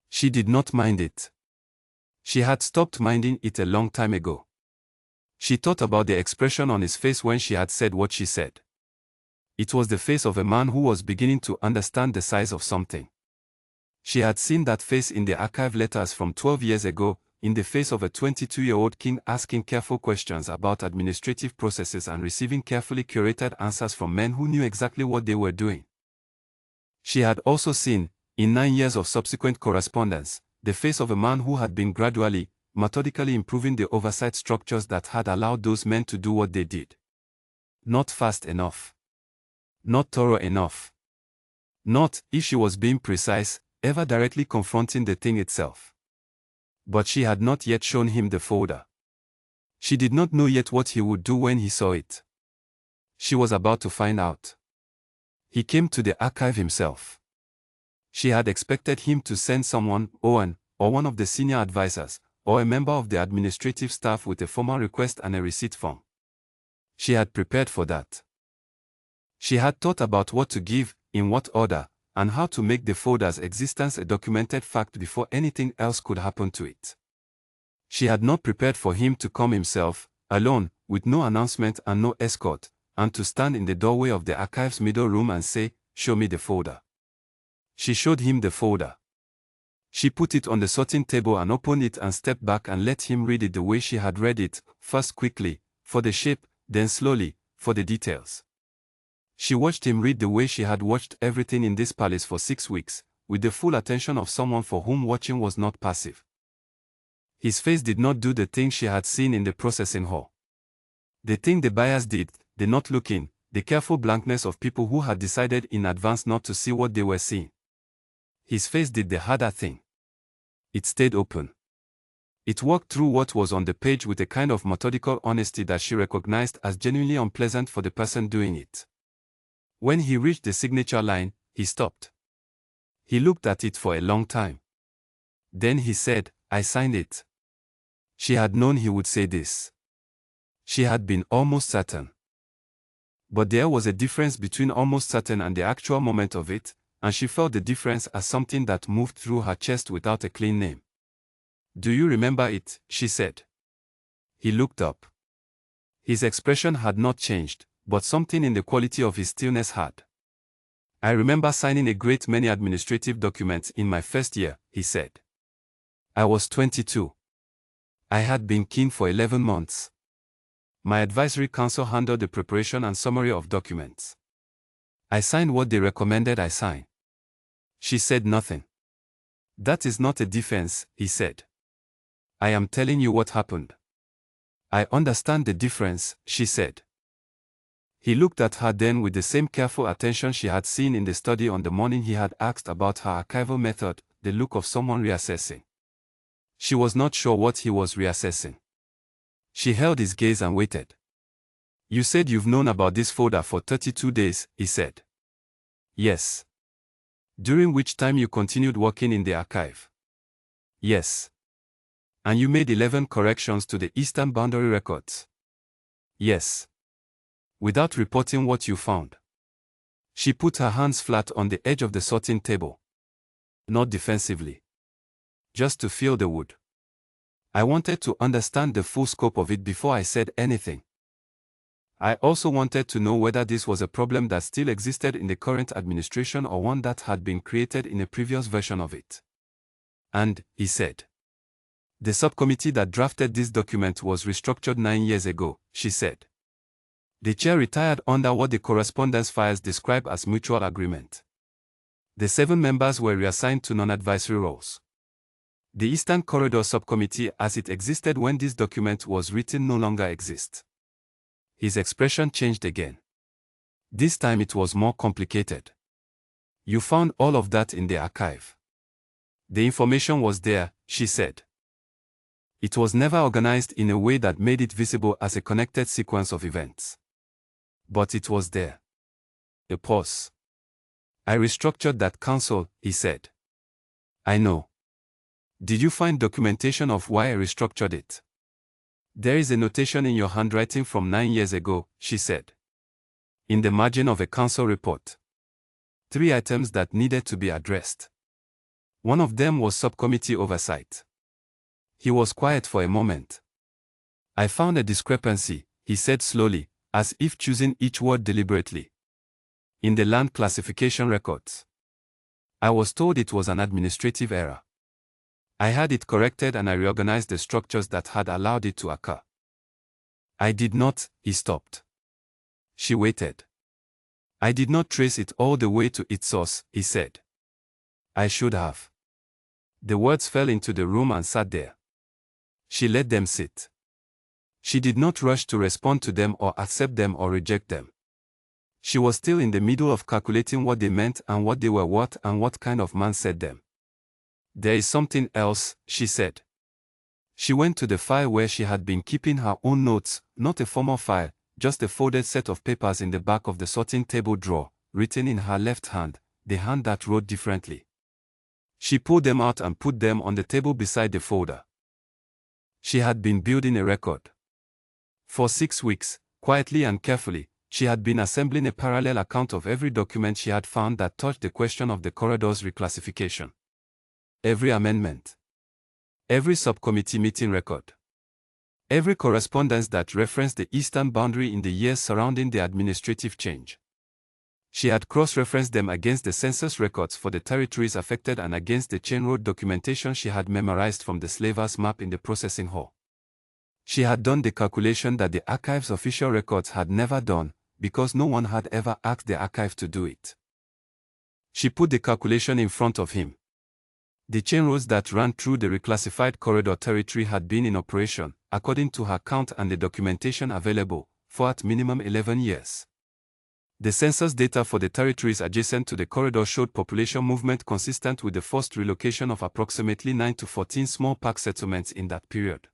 She did not mind it. She had stopped minding it a long time ago. She thought about the expression on his face when she had said what she said. It was the face of a man who was beginning to understand the size of something. She had seen that face in the archive letters from 12 years ago, in the face of a 22-year-old king asking careful questions about administrative processes and receiving carefully curated answers from men who knew exactly what they were doing. She had also seen, in 9 years of subsequent correspondence, the face of a man who had been gradually, methodically improving the oversight structures that had allowed those men to do what they did. Not fast enough. Not thorough enough. Not, if she was being precise, ever directly confronting the thing itself. But she had not yet shown him the folder. She did not know yet what he would do when he saw it. She was about to find out. He came to the archive himself. She had expected him to send someone, Owen, or one of the senior advisors, or a member of the administrative staff with a formal request and a receipt form. She had prepared for that. She had thought about what to give, in what order, and how to make the folder's existence a documented fact before anything else could happen to it. She had not prepared for him to come himself, alone, with no announcement and no escort, and to stand in the doorway of the archive's middle room and say, "Show me the folder." She showed him the folder. She put it on the sorting table and opened it and stepped back and let him read it the way she had read it, first quickly, for the shape, then slowly, for the details. She watched him read the way she had watched everything in this palace for 6 weeks, with the full attention of someone for whom watching was not passive. His face did not do the thing she had seen in the processing hall. The thing the buyers did, the not looking, the careful blankness of people who had decided in advance not to see what they were seeing. His face did the harder thing. It stayed open. It walked through what was on the page with a kind of methodical honesty that she recognized as genuinely unpleasant for the person doing it. When he reached the signature line, he stopped. He looked at it for a long time. Then he said, "I signed it." She had known he would say this. She had been almost certain. But there was a difference between almost certain and the actual moment of it, and she felt the difference as something that moved through her chest without a clean name. "Do you remember it?" she said. He looked up. His expression had not changed, but something in the quality of his stillness had. "I remember signing a great many administrative documents in my first year," he said. "I was 22. I had been keen for 11 months. My advisory council handled the preparation and summary of documents. I signed what they recommended I sign." She said nothing. "That is not a defense," he said. "I am telling you what happened." "I understand the difference," she said. He looked at her then with the same careful attention she had seen in the study on the morning he had asked about her archival method, the look of someone reassessing. She was not sure what he was reassessing. She held his gaze and waited. "You said you've known about this folder for 32 days, he said. "Yes." "During which time you continued working in the archive?" "Yes." "And you made 11 corrections to the Eastern Boundary records?" "Yes." "Without reporting what you found?" She put her hands flat on the edge of the sorting table. "Not defensively. Just to feel the wood. I wanted to understand the full scope of it before I said anything. I also wanted to know whether this was a problem that still existed in the current administration or one that had been created in a previous version of it." "And," he said, "the subcommittee that drafted this document was restructured 9 years ago," she said. "The chair retired under what the correspondence files describe as mutual agreement. The 7 members were reassigned to non-advisory roles. The Eastern Corridor Subcommittee as it existed when this document was written no longer exists." His expression changed again. This time it was more complicated. You found all of that in the archive. The information was there, she said. It was never organized in a way that made it visible as a connected sequence of events. But it was there. A pause. I restructured that console, he said. I know. Did you find documentation of why I restructured it? There is a notation in your handwriting from 9 years ago, she said. In the margin of a council report. 3 items that needed to be addressed. One of them was subcommittee oversight. He was quiet for a moment. I found a discrepancy, he said slowly, as if choosing each word deliberately. In the land classification records. I was told it was an administrative error. I had it corrected and I reorganized the structures that had allowed it to occur. I did not, he stopped. She waited. I did not trace it all the way to its source, he said. I should have. The words fell into the room and sat there. She let them sit. She did not rush to respond to them or accept them or reject them. She was still in the middle of calculating what they meant and what they were worth and what kind of man said them. There is something else, she said. She went to the file where she had been keeping her own notes, not a formal file, just a folded set of papers in the back of the sorting table drawer, written in her left hand, the hand that wrote differently. She pulled them out and put them on the table beside the folder. She had been building a record. For 6 weeks, quietly and carefully, she had been assembling a parallel account of every document she had found that touched the question of the corridor's reclassification. Every amendment. Every subcommittee meeting record. Every correspondence that referenced the eastern boundary in the years surrounding the administrative change. She had cross-referenced them against the census records for the territories affected and against the chain road documentation she had memorized from the slavers' map in the processing hall. She had done the calculation that the archive's official records had never done, because no one had ever asked the archive to do it. She put the calculation in front of him. The chain roads that ran through the reclassified corridor territory had been in operation, according to her count and the documentation available, for at minimum 11 years. The census data for the territories adjacent to the corridor showed population movement consistent with the forced relocation of approximately 9 to 14 small park settlements in that period.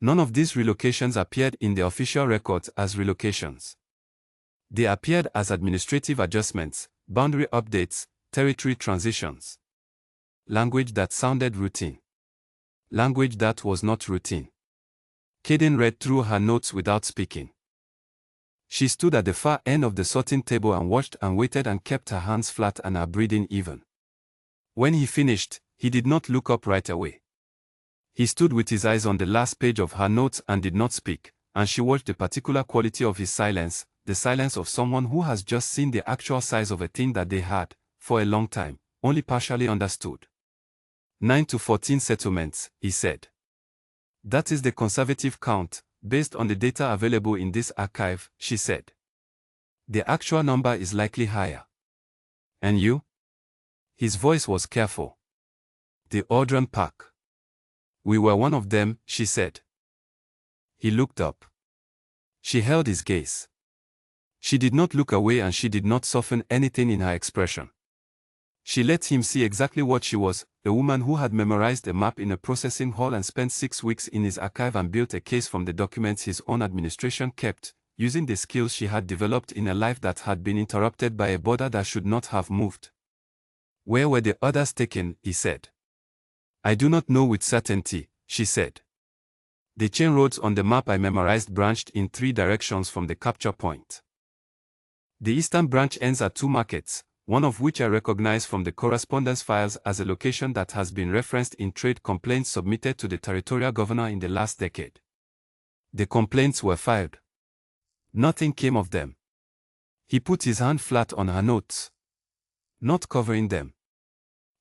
None of these relocations appeared in the official records as relocations. They appeared as administrative adjustments, boundary updates, territory transitions. Language that sounded routine. Language that was not routine. Kaden read through her notes without speaking. She stood at the far end of the sorting table and watched and waited and kept her hands flat and her breathing even. When he finished, he did not look up right away. He stood with his eyes on the last page of her notes and did not speak, and she watched the particular quality of his silence, the silence of someone who has just seen the actual size of a thing that they had, for a long time, only partially understood. 9 to 14 settlements, he said. That is the conservative count, based on the data available in this archive, she said. The actual number is likely higher. And you? His voice was careful. The Audran Park. We were one of them, she said. He looked up. She held his gaze. She did not look away and she did not soften anything in her expression. She let him see exactly what she was, a woman who had memorized a map in a processing hall and spent 6 weeks in his archive and built a case from the documents his own administration kept, using the skills she had developed in a life that had been interrupted by a border that should not have moved. Where were the others taken, he said. I do not know with certainty, she said. The chain roads on the map I memorized branched in 3 directions from the capture point. The eastern branch ends at 2 markets, one of which I recognize from the correspondence files as a location that has been referenced in trade complaints submitted to the territorial governor in the last decade. The complaints were filed. Nothing came of them. He put his hand flat on her notes. Not covering them.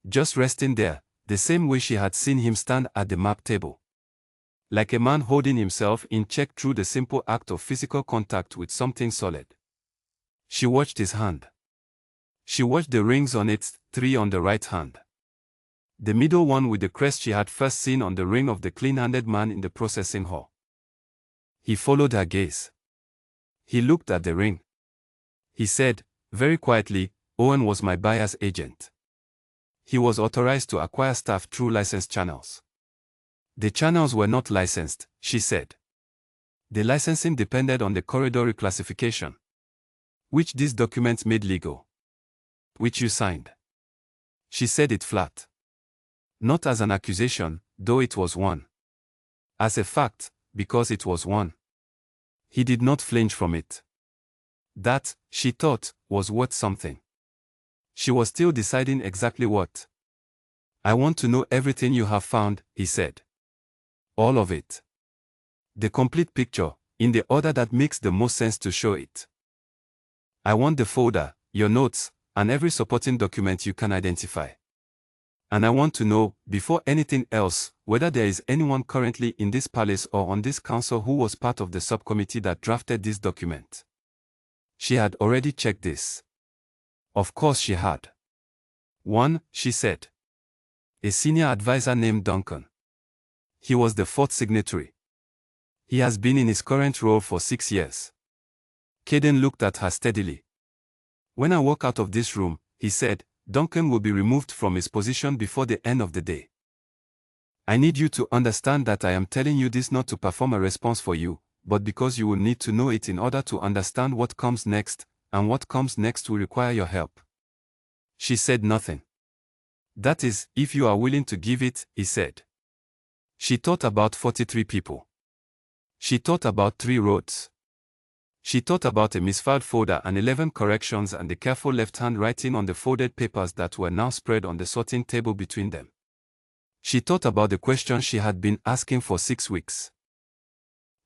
Just resting there, the same way she had seen him stand at the map table. Like a man holding himself in check through the simple act of physical contact with something solid. She watched his hand. She watched the rings on it, 3 on the right hand. The middle one with the crest she had first seen on the ring of the clean-handed man in the processing hall. He followed her gaze. He looked at the ring. He said, very quietly, Owen was my buyer's agent. He was authorized to acquire staff through licensed channels. The channels were not licensed, she said. The licensing depended on the corridor reclassification, which these documents made legal, which you signed. She said it flat. Not as an accusation, though it was one. As a fact, because it was one. He did not flinch from it. That, she thought, was worth something. She was still deciding exactly what. I want to know everything you have found, he said. All of it. The complete picture, in the order that makes the most sense to show it. I want the folder, your notes, and every supporting document you can identify. And I want to know, before anything else, whether there is anyone currently in this palace or on this council who was part of the subcommittee that drafted this document. She had already checked this. Of course she had. One, she said. A senior advisor named Duncan. He was the fourth signatory. He has been in his current role for 6 years. Caden looked at her steadily. When I walk out of this room, he said, Duncan will be removed from his position before the end of the day. I need you to understand that I am telling you this not to perform a response for you, but because you will need to know it in order to understand what comes next, and what comes next will require your help. She said nothing. That is, if you are willing to give it, he said. She thought about 43 people. She thought about 3 roads. She thought about a misfiled folder and 11 corrections and the careful left-hand writing on the folded papers that were now spread on the sorting table between them. She thought about the questions she had been asking for 6 weeks.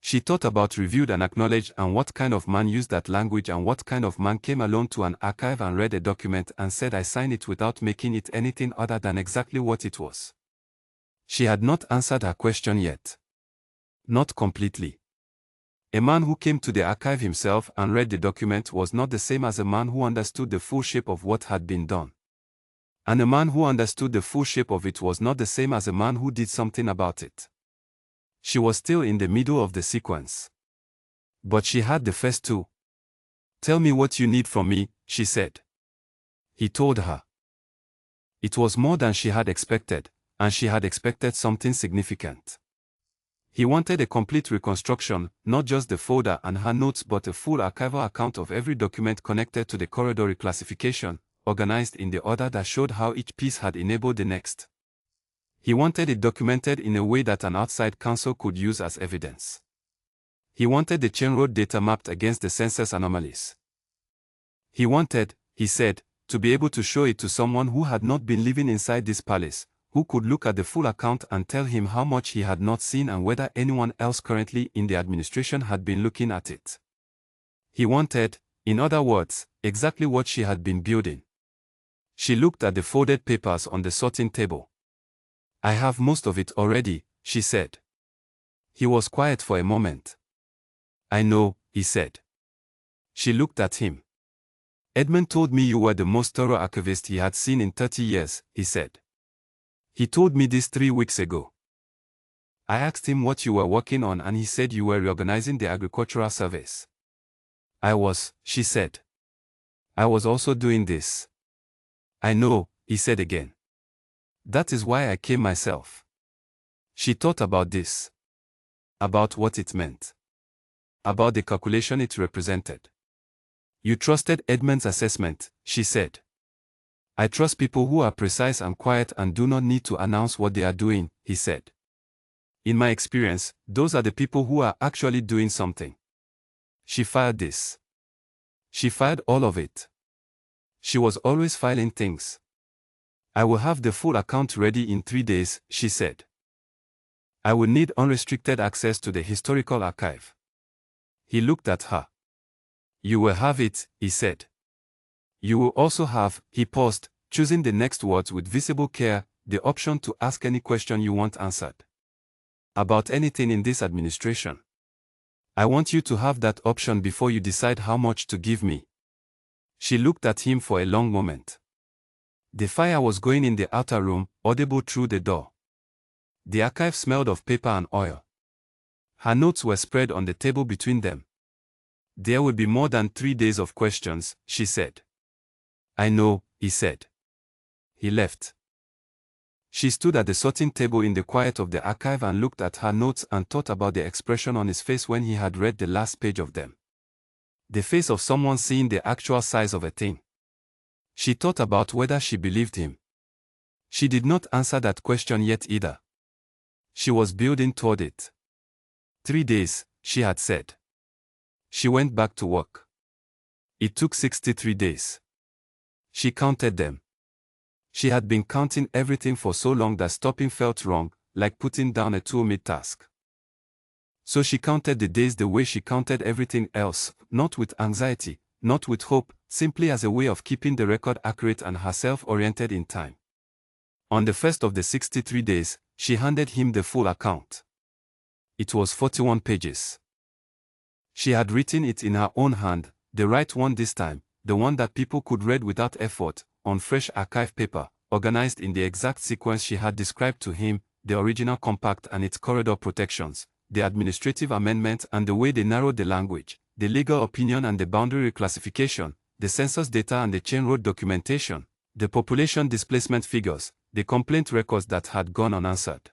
She thought about reviewed and acknowledged and what kind of man used that language and what kind of man came alone to an archive and read a document and said I sign it without making it anything other than exactly what it was. She had not answered her question yet. Not completely. A man who came to the archive himself and read the document was not the same as a man who understood the full shape of what had been done. And a man who understood the full shape of it was not the same as a man who did something about it. She was still in the middle of the sequence. But she had the first 2. Tell me what you need from me, she said. He told her. It was more than she had expected, and she had expected something significant. He wanted a complete reconstruction, not just the folder and her notes but a full archival account of every document connected to the corridor reclassification, organized in the order that showed how each piece had enabled the next. He wanted it documented in a way that an outside counsel could use as evidence. He wanted the chain road data mapped against the census anomalies. He wanted, he said, to be able to show it to someone who had not been living inside this palace, who could look at the full account and tell him how much he had not seen and whether anyone else currently in the administration had been looking at it. He wanted, in other words, exactly what she had been building. She looked at the folded papers on the sorting table. I have most of it already, she said. He was quiet for a moment. I know, he said. She looked at him. Edmund told me you were the most thorough archivist he had seen in 30 years, he said. He told me this 3 weeks ago. I asked him what you were working on and he said you were reorganizing the agricultural service. I was, she said. I was also doing this. I know, he said again. That is why I came myself. She thought about this. About what it meant. About the calculation it represented. You trusted Edmund's assessment, she said. I trust people who are precise and quiet and do not need to announce what they are doing, he said. In my experience, those are the people who are actually doing something. She fired this. She fired all of it. She was always filing things. I will have the full account ready in 3 days, she said. I will need unrestricted access to the historical archive. He looked at her. You will have it, he said. You will also have, he paused, choosing the next words with visible care, the option to ask any question you want answered. About anything in this administration. I want you to have that option before you decide how much to give me. She looked at him for a long moment. The fire was going in the outer room, audible through the door. The archive smelled of paper and oil. Her notes were spread on the table between them. There will be more than 3 days of questions, she said. I know, he said. He left. She stood at the sorting table in the quiet of the archive and looked at her notes and thought about the expression on his face when he had read the last page of them. The face of someone seeing the actual size of a thing. She thought about whether she believed him. She did not answer that question yet either. She was building toward it. 3 days, she had said. She went back to work. It took 63 days. She counted them. She had been counting everything for so long that stopping felt wrong, like putting down a tool mid-task. So she counted the days the way she counted everything else, not with anxiety, not with hope, simply as a way of keeping the record accurate and herself oriented in time. On the first of the 63 days, she handed him the full account. It was 41 pages. She had written it in her own hand, the right one this time, the one that people could read without effort, on fresh archive paper, organized in the exact sequence she had described to him, the original compact and its corridor protections, the administrative amendment and the way they narrowed the language, the legal opinion and the boundary reclassification, the census data and the chain road documentation, the population displacement figures, the complaint records that had gone unanswered.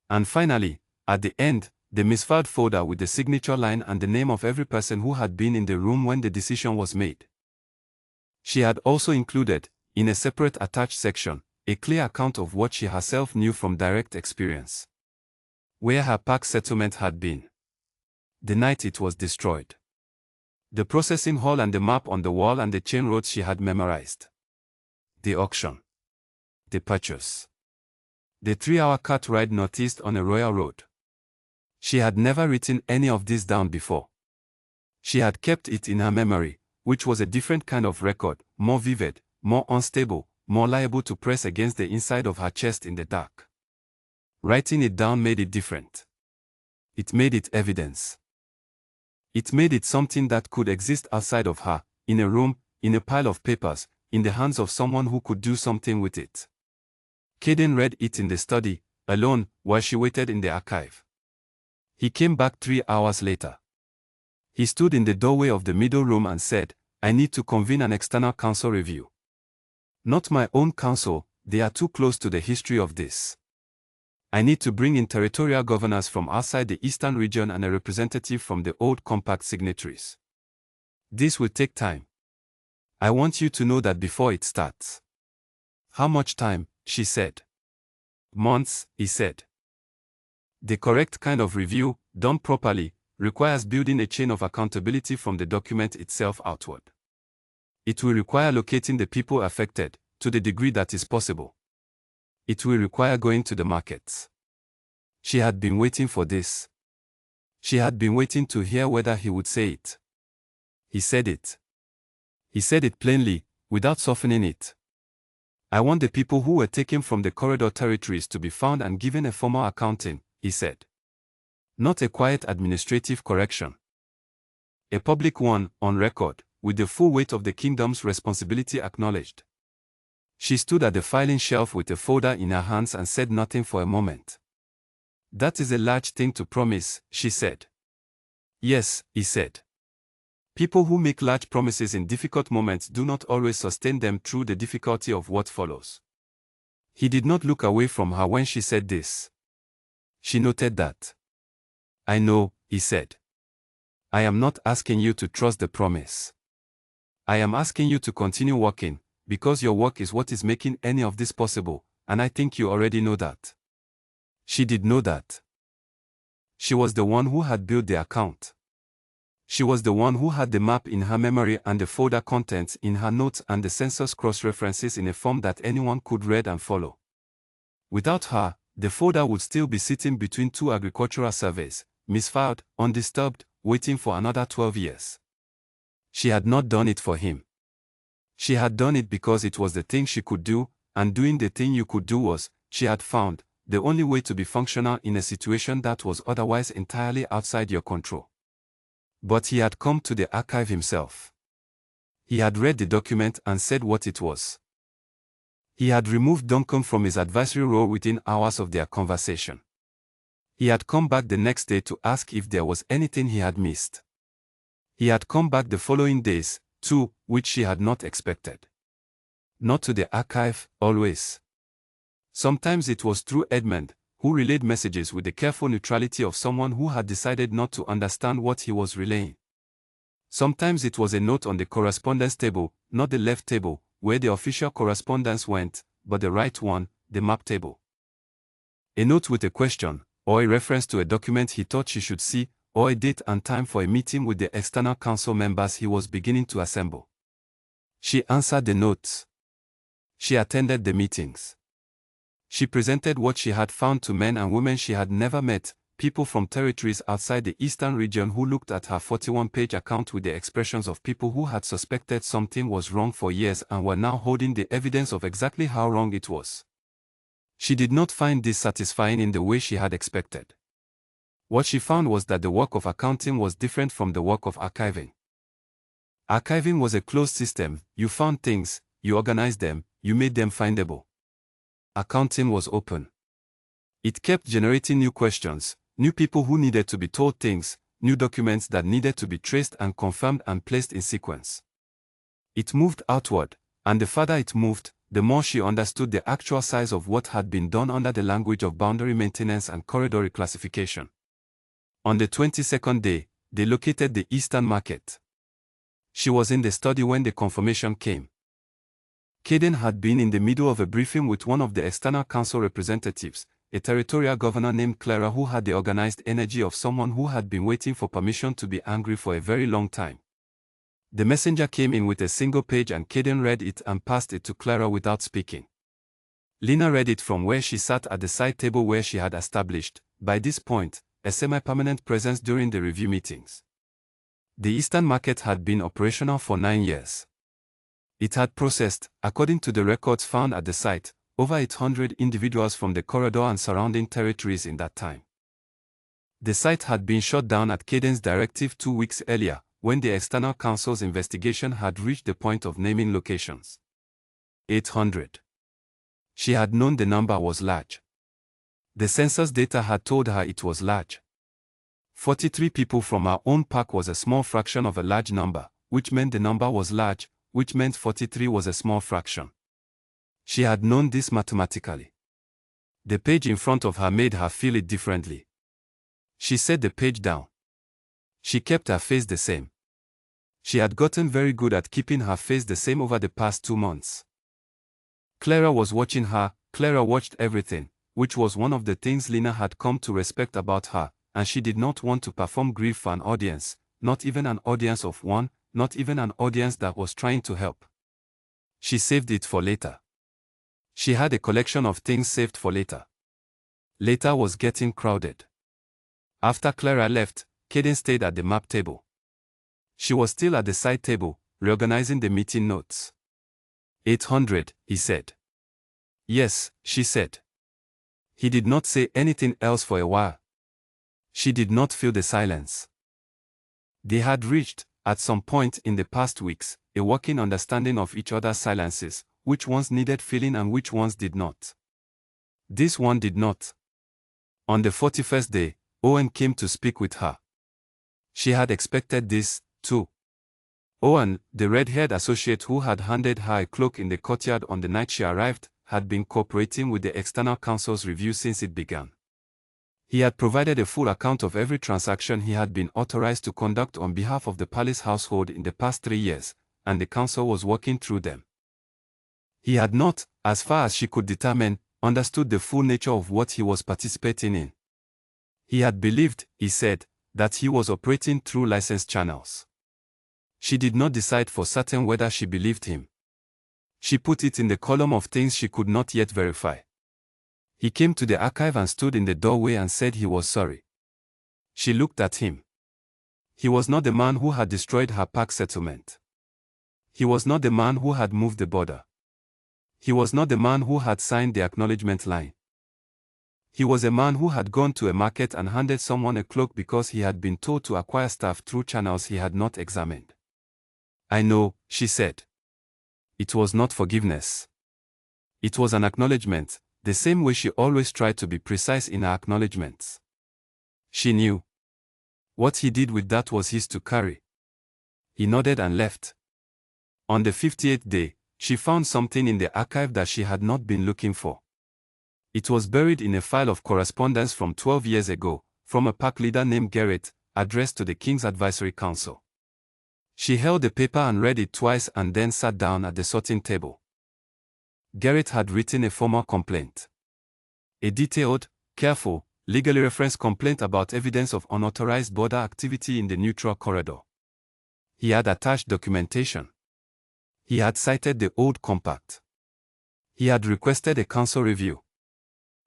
And finally, at the end, the misfiled folder with the signature line and the name of every person who had been in the room when the decision was made. She had also included, in a separate attached section, a clear account of what she herself knew from direct experience. Where her park settlement had been. The night it was destroyed. The processing hall and the map on the wall and the chain roads she had memorized. The auction. The purchase. The 3-hour cart ride northeast on a royal road. She had never written any of this down before. She had kept it in her memory, which was a different kind of record, more vivid, more unstable, more liable to press against the inside of her chest in the dark. Writing it down made it different. It made it evidence. It made it something that could exist outside of her, in a room, in a pile of papers, in the hands of someone who could do something with it. Caden read it in the study, alone, while she waited in the archive. He came back 3 hours later. He stood in the doorway of the middle room and said, I need to convene an external counsel review. Not my own counsel, they are too close to the history of this. I need to bring in territorial governors from outside the eastern region and a representative from the old compact signatories. This will take time. I want you to know that before it starts. How much time? She said. Months, he said. The correct kind of review, done properly, requires building a chain of accountability from the document itself outward. It will require locating the people affected, to the degree that is possible. It will require going to the markets. She had been waiting for this. She had been waiting to hear whether he would say it. He said it. He said it plainly, without softening it. I want the people who were taken from the corridor territories to be found and given a formal accounting, he said. Not a quiet administrative correction. A public one, on record, with the full weight of the kingdom's responsibility acknowledged. She stood at the filing shelf with a folder in her hands and said nothing for a moment. That is a large thing to promise, she said. Yes, he said. People who make large promises in difficult moments do not always sustain them through the difficulty of what follows. He did not look away from her when she said this. She noted that. I know, he said. I am not asking you to trust the promise. I am asking you to continue working, because your work is what is making any of this possible, and I think you already know that. She did know that. She was the one who had built the account. She was the one who had the map in her memory and the folder contents in her notes and the census cross-references in a form that anyone could read and follow. Without her, the folder would still be sitting between 2 agricultural surveys, misfiled, undisturbed, waiting for another 12 years. She had not done it for him. She had done it because it was the thing she could do, and doing the thing you could do was, she had found, the only way to be functional in a situation that was otherwise entirely outside your control. But he had come to the archive himself. He had read the document and said what it was. He had removed Duncan from his advisory role within hours of their conversation. He had come back the next day to ask if there was anything he had missed. He had come back the following days, too, which she had not expected. Not to the archive, always. Sometimes it was through Edmund, who relayed messages with the careful neutrality of someone who had decided not to understand what he was relaying. Sometimes it was a note on the correspondence table, not the left table, where the official correspondence went, but the right one, the map table. A note with a question, or a reference to a document he thought she should see, or a date and time for a meeting with the external council members he was beginning to assemble. She answered the notes. She attended the meetings. She presented what she had found to men and women she had never met, people from territories outside the eastern region who looked at her 41-page account with the expressions of people who had suspected something was wrong for years and were now holding the evidence of exactly how wrong it was. She did not find this satisfying in the way she had expected. What she found was that the work of accounting was different from the work of archiving. Archiving was a closed system. You found things, you organized them, you made them findable. Accounting was open. It kept generating new questions, new people who needed to be told things, new documents that needed to be traced and confirmed and placed in sequence. It moved outward, and the farther it moved, the more she understood the actual size of what had been done under the language of boundary maintenance and corridor reclassification. On the 22nd day, they located the Eastern Market. She was in the study when the confirmation came. Caden had been in the middle of a briefing with one of the external council representatives, a territorial governor named Clara who had the organized energy of someone who had been waiting for permission to be angry for a very long time. The messenger came in with a single page and Caden read it and passed it to Clara without speaking. Lena read it from where she sat at the side table where she had established, by this point, a semi-permanent presence during the review meetings. The Eastern Market had been operational for 9 years. It had processed, according to the records found at the site, over 800 individuals from the corridor and surrounding territories in that time. The site had been shut down at Caden's directive 2 weeks earlier, when the external council's investigation had reached the point of naming locations. 800. She had known the number was large. The census data had told her it was large. 43 people from her own pack was a small fraction of a large number, which meant the number was large, which meant 43 was a small fraction. She had known this mathematically. The page in front of her made her feel it differently. She set the page down. She kept her face the same. She had gotten very good at keeping her face the same over the past 2 months. Clara was watching her. Clara watched everything, which was one of the things Lena had come to respect about her, and she did not want to perform grief for an audience, not even an audience of one, not even an audience that was trying to help. She saved it for later. She had a collection of things saved for later. Later was getting crowded. After Clara left, Caden stayed at the map table. She was still at the side table, reorganizing the meeting notes. 800, he said. Yes, she said. He did not say anything else for a while. She did not feel the silence. They had reached, at some point in the past weeks, a working understanding of each other's silences, which ones needed filling and which ones did not. This one did not. On the 41st day, Owen came to speak with her. She had expected this, too. Owen, the red-haired associate who had handed her a cloak in the courtyard on the night she arrived, had been cooperating with the external council's review since it began. He had provided a full account of every transaction he had been authorized to conduct on behalf of the palace household in the past 3 years, and the council was working through them. He had not, as far as she could determine, understood the full nature of what he was participating in. He had believed, he said, that he was operating through licensed channels. She did not decide for certain whether she believed him. She put it in the column of things she could not yet verify. He came to the archive and stood in the doorway and said he was sorry. She looked at him. He was not the man who had destroyed her park settlement. He was not the man who had moved the border. He was not the man who had signed the acknowledgement line. He was a man who had gone to a market and handed someone a cloak because he had been told to acquire stuff through channels he had not examined. I know, she said. It was not forgiveness. It was an acknowledgement, the same way she always tried to be precise in her acknowledgements. She knew. What he did with that was his to carry. He nodded and left. On the 58th day, she found something in the archive that she had not been looking for. It was buried in a file of correspondence from 12 years ago, from a pack leader named Garrett, addressed to the King's Advisory Council. She held the paper and read it twice and then sat down at the sorting table. Garrett had written a formal complaint. A detailed, careful, legally referenced complaint about evidence of unauthorized border activity in the neutral corridor. He had attached documentation. He had cited the old compact. He had requested a council review.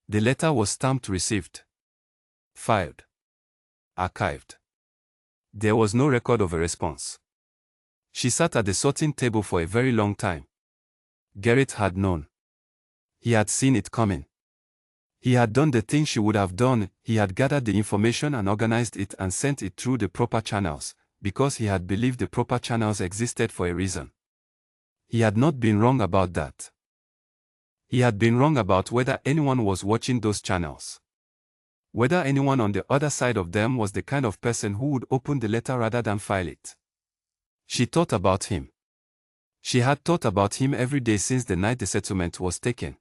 The letter was stamped received. Filed. Archived. There was no record of a response. She sat at the sorting table for a very long time. Garrett had known. He had seen it coming. He had done the thing she would have done. He had gathered the information and organized it and sent it through the proper channels, because he had believed the proper channels existed for a reason. He had not been wrong about that. He had been wrong about whether anyone was watching those channels. Whether anyone on the other side of them was the kind of person who would open the letter rather than file it. She thought about him. She had thought about him every day since the night the settlement was taken.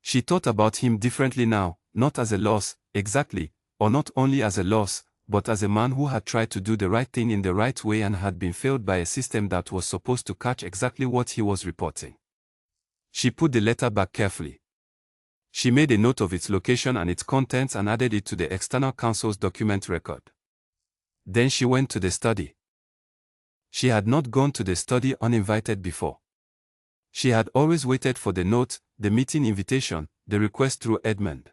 She thought about him differently now, not as a loss, exactly, or not only as a loss, but as a man who had tried to do the right thing in the right way and had been failed by a system that was supposed to catch exactly what he was reporting. She put the letter back carefully. She made a note of its location and its contents and added it to the external counsel's document record. Then she went to the study. She had not gone to the study uninvited before. She had always waited for the note, the meeting invitation, the request through Edmund.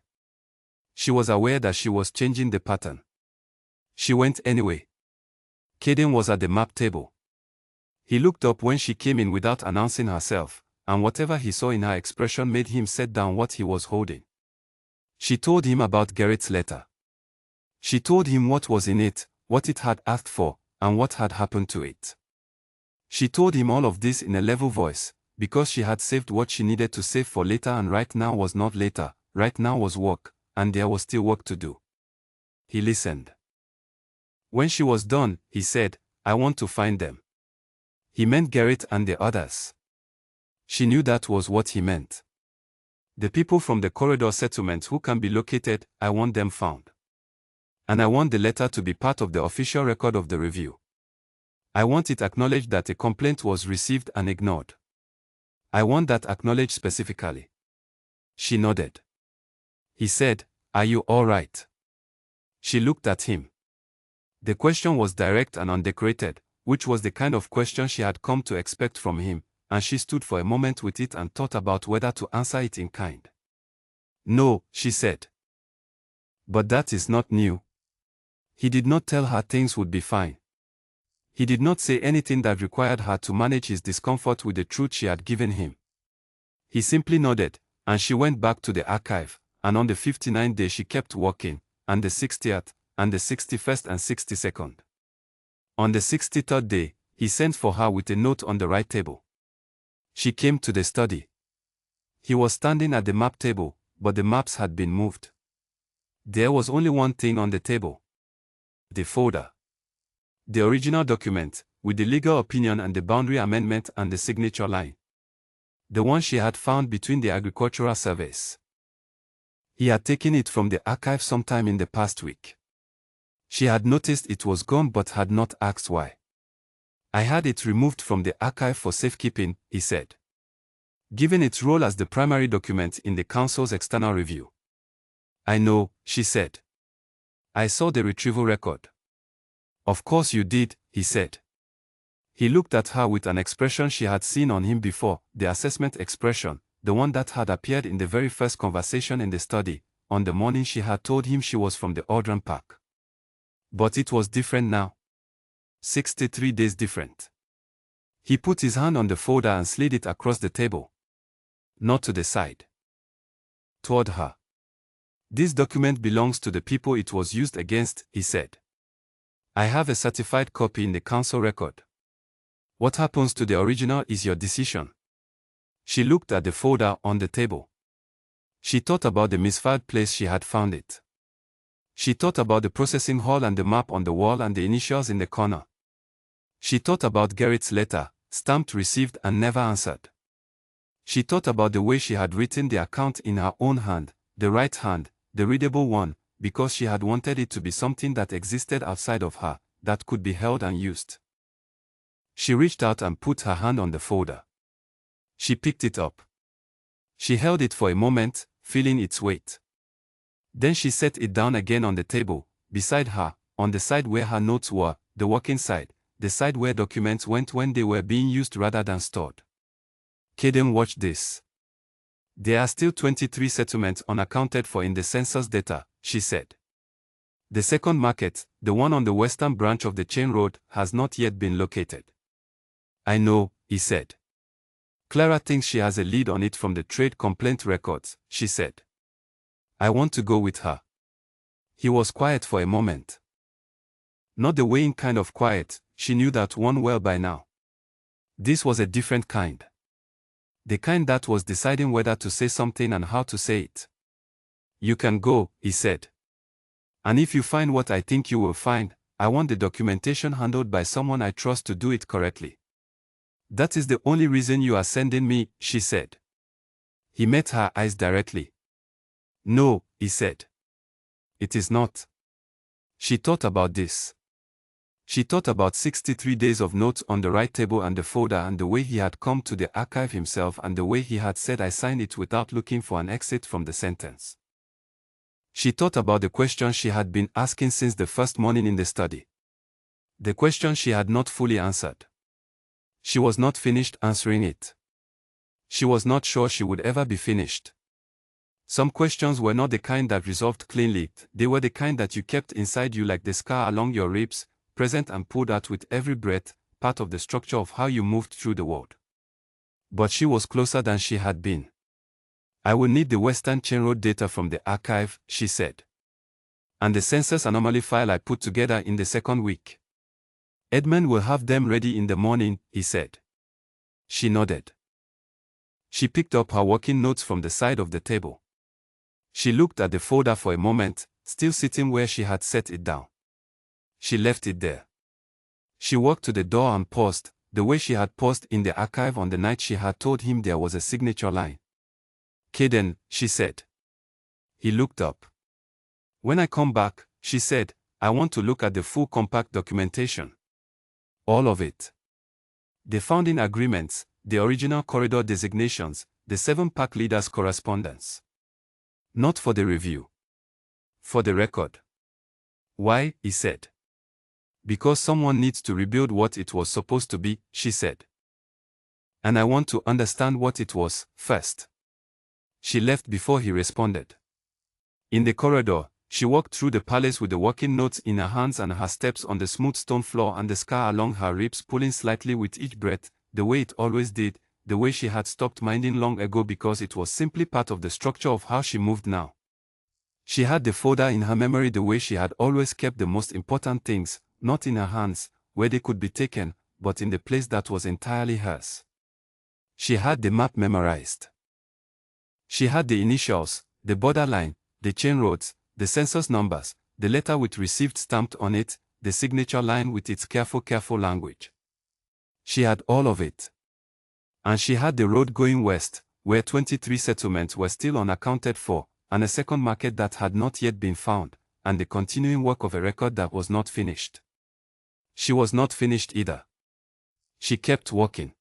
She was aware that she was changing the pattern. She went anyway. Caden was at the map table. He looked up when she came in without announcing herself, and whatever he saw in her expression made him set down what he was holding. She told him about Garrett's letter. She told him what was in it, what it had asked for, and what had happened to it. She told him all of this in a level voice, because she had saved what she needed to save for later, and right now was not later, right now was work, and there was still work to do. He listened. When she was done, he said, "I want to find them." He meant Garrett and the others. She knew that was what he meant. The people from the corridor settlement who can be located, I want them found. And I want the letter to be part of the official record of the review. I want it acknowledged that a complaint was received and ignored. I want that acknowledged specifically. She nodded. He said, "Are you all right?" She looked at him. The question was direct and undecorated, which was the kind of question she had come to expect from him, and she stood for a moment with it and thought about whether to answer it in kind. "No," she said. But that is not new. He did not tell her things would be fine. He did not say anything that required her to manage his discomfort with the truth she had given him. He simply nodded, and she went back to the archive, and on the 59th day she kept working, and the 60th, and the 61st and 62nd. On the 63rd day, he sent for her with a note on the right table. She came to the study. He was standing at the map table, but the maps had been moved. There was only one thing on the table. The folder. The original document, with the legal opinion and the boundary amendment and the signature line. The one she had found between the agricultural surveys. He had taken it from the archive sometime in the past week. She had noticed it was gone but had not asked why. "I had it removed from the archive for safekeeping," he said. Given its role as the primary document in the council's external review. "I know," she said. "I saw the retrieval record." "Of course you did," he said. He looked at her with an expression she had seen on him before, the assessment expression, the one that had appeared in the very first conversation in the study, on the morning she had told him she was from the Audran Park. But it was different now. 63 days different. He put his hand on the folder and slid it across the table. Not to the side. Toward her. "This document belongs to the people it was used against," he said. "I have a certified copy in the council record. What happens to the original is your decision." She looked at the folder on the table. She thought about the misfiled place she had found it. She thought about the processing hall and the map on the wall and the initials in the corner. She thought about Gerrit's letter, stamped received and never answered. She thought about the way she had written the account in her own hand, the right hand, the readable one, because she had wanted it to be something that existed outside of her, that could be held and used. She reached out and put her hand on the folder. She picked it up. She held it for a moment, feeling its weight. Then she set it down again on the table, beside her, on the side where her notes were, the working side, the side where documents went when they were being used rather than stored. Kaden, watch this. There are still 23 settlements unaccounted for in the census data, she said. The second market, the one on the western branch of the chain road, has not yet been located. I know, he said. Clara thinks she has a lead on it from the trade complaint records, she said. I want to go with her. He was quiet for a moment. Not the weighing kind of quiet, she knew that one well by now. This was a different kind. The kind that was deciding whether to say something and how to say it. You can go, he said. And if you find what I think you will find, I want the documentation handled by someone I trust to do it correctly. That is the only reason you are sending me, she said. He met her eyes directly. No, he said. It is not. She thought about this. She thought about 63 days of notes on the right table and the folder and the way he had come to the archive himself and the way he had said I signed it without looking for an exit from the sentence. She thought about the question she had been asking since the first morning in the study. The question she had not fully answered. She was not finished answering it. She was not sure she would ever be finished. Some questions were not the kind that resolved cleanly, they were the kind that you kept inside you like the scar along your ribs, present and pulled out with every breath, part of the structure of how you moved through the world. But she was closer than she had been. I will need the Western Chain Road data from the archive, she said. And the census anomaly file I put together in the second week. Edmund will have them ready in the morning, he said. She nodded. She picked up her working notes from the side of the table. She looked at the folder for a moment, still sitting where she had set it down. She left it there. She walked to the door and paused, the way she had paused in the archive on the night she had told him there was a signature line. Kaden, she said. He looked up. When I come back, she said, I want to look at the full compact documentation. All of it. The founding agreements, the original corridor designations, the 7 pack leaders' correspondence. Not for the review. For the record. Why, he said. Because someone needs to rebuild what it was supposed to be, she said. And I want to understand what it was, first. She left before he responded. In the corridor, she walked through the palace with the working notes in her hands and her steps on the smooth stone floor and the scar along her ribs pulling slightly with each breath, the way it always did, the way she had stopped minding long ago because it was simply part of the structure of how she moved now. She had the folder in her memory the way she had always kept the most important things, not in her hands, where they could be taken, but in the place that was entirely hers. She had the map memorized. She had the initials, the borderline, the chain roads, the census numbers, the letter with received stamped on it, the signature line with its careful language. She had all of it. And she had the road going west, where 23 settlements were still unaccounted for, and a second market that had not yet been found, and the continuing work of a record that was not finished. She was not finished either. She kept walking.